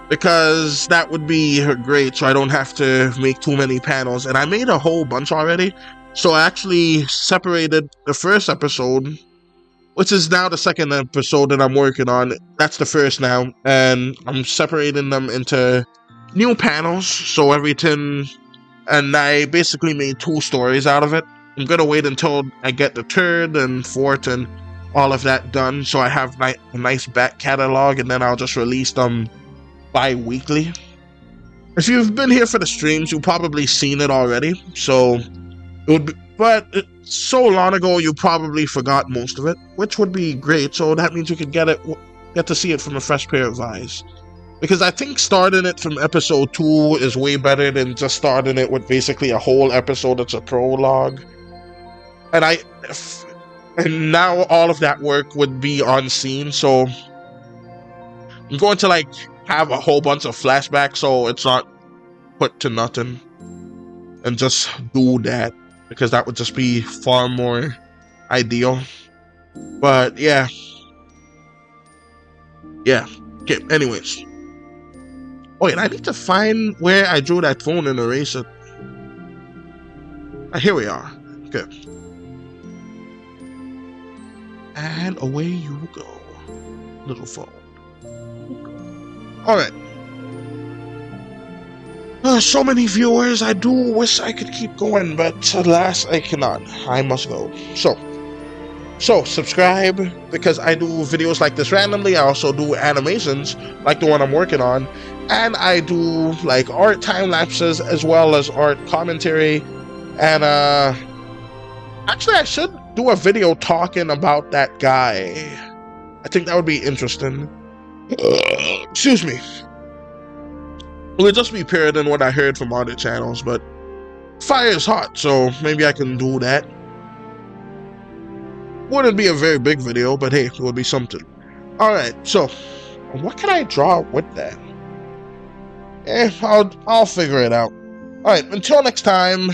because that would be great, so I don't have to make too many panels. And I made a whole bunch already, so I actually separated the first episode, which is now the second episode that I'm working on. That's the first now, and I'm separating them into new panels, so everything, and I basically made 2 stories out of it. I'm gonna wait until I get the 3rd and 4th and all of that done, so I have a nice back catalog, and then I'll just release them bi-weekly. If you've been here for the streams, you've probably seen it already, so it would be, but so long ago you probably forgot most of it, which would be great, so that means you could get to see it from a fresh pair of eyes. Because I think starting it from episode 2 is way better than just starting it with basically a whole episode that's a prologue. And now all of that work would be on scene, so I'm going to like have a whole bunch of flashbacks so it's not put to nothing, and just do that, because that would just be far more ideal. But yeah, okay, anyways. Oh, and I need to find where I drew that phone and erase it. Here we are. Okay. And away you go, little phone. Alright. So many viewers. I do wish I could keep going, but alas, I cannot. I must go. So subscribe, because I do videos like this randomly. I also do animations like the one I'm working on, and I do like art time lapses as well as art commentary. And actually I should do a video talking about that guy. I think that would be interesting. Excuse me. It would just be parroting what I heard from other channels, but fire is hot, so maybe I can do that. Wouldn't be a very big video, but hey, it would be something. Alright, so what can I draw with that? I'll figure it out. Alright, until next time,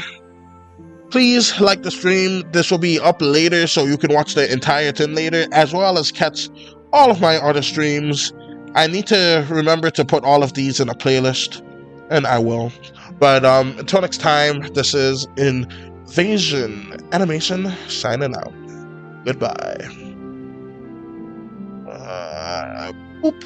please like the stream. This will be up later, so you can watch the entire thing later, as well as catch all of my other streams. I need to remember to put all of these in a playlist, and I will. But until next time, this is Invasion Animation signing out. Goodbye. Boop.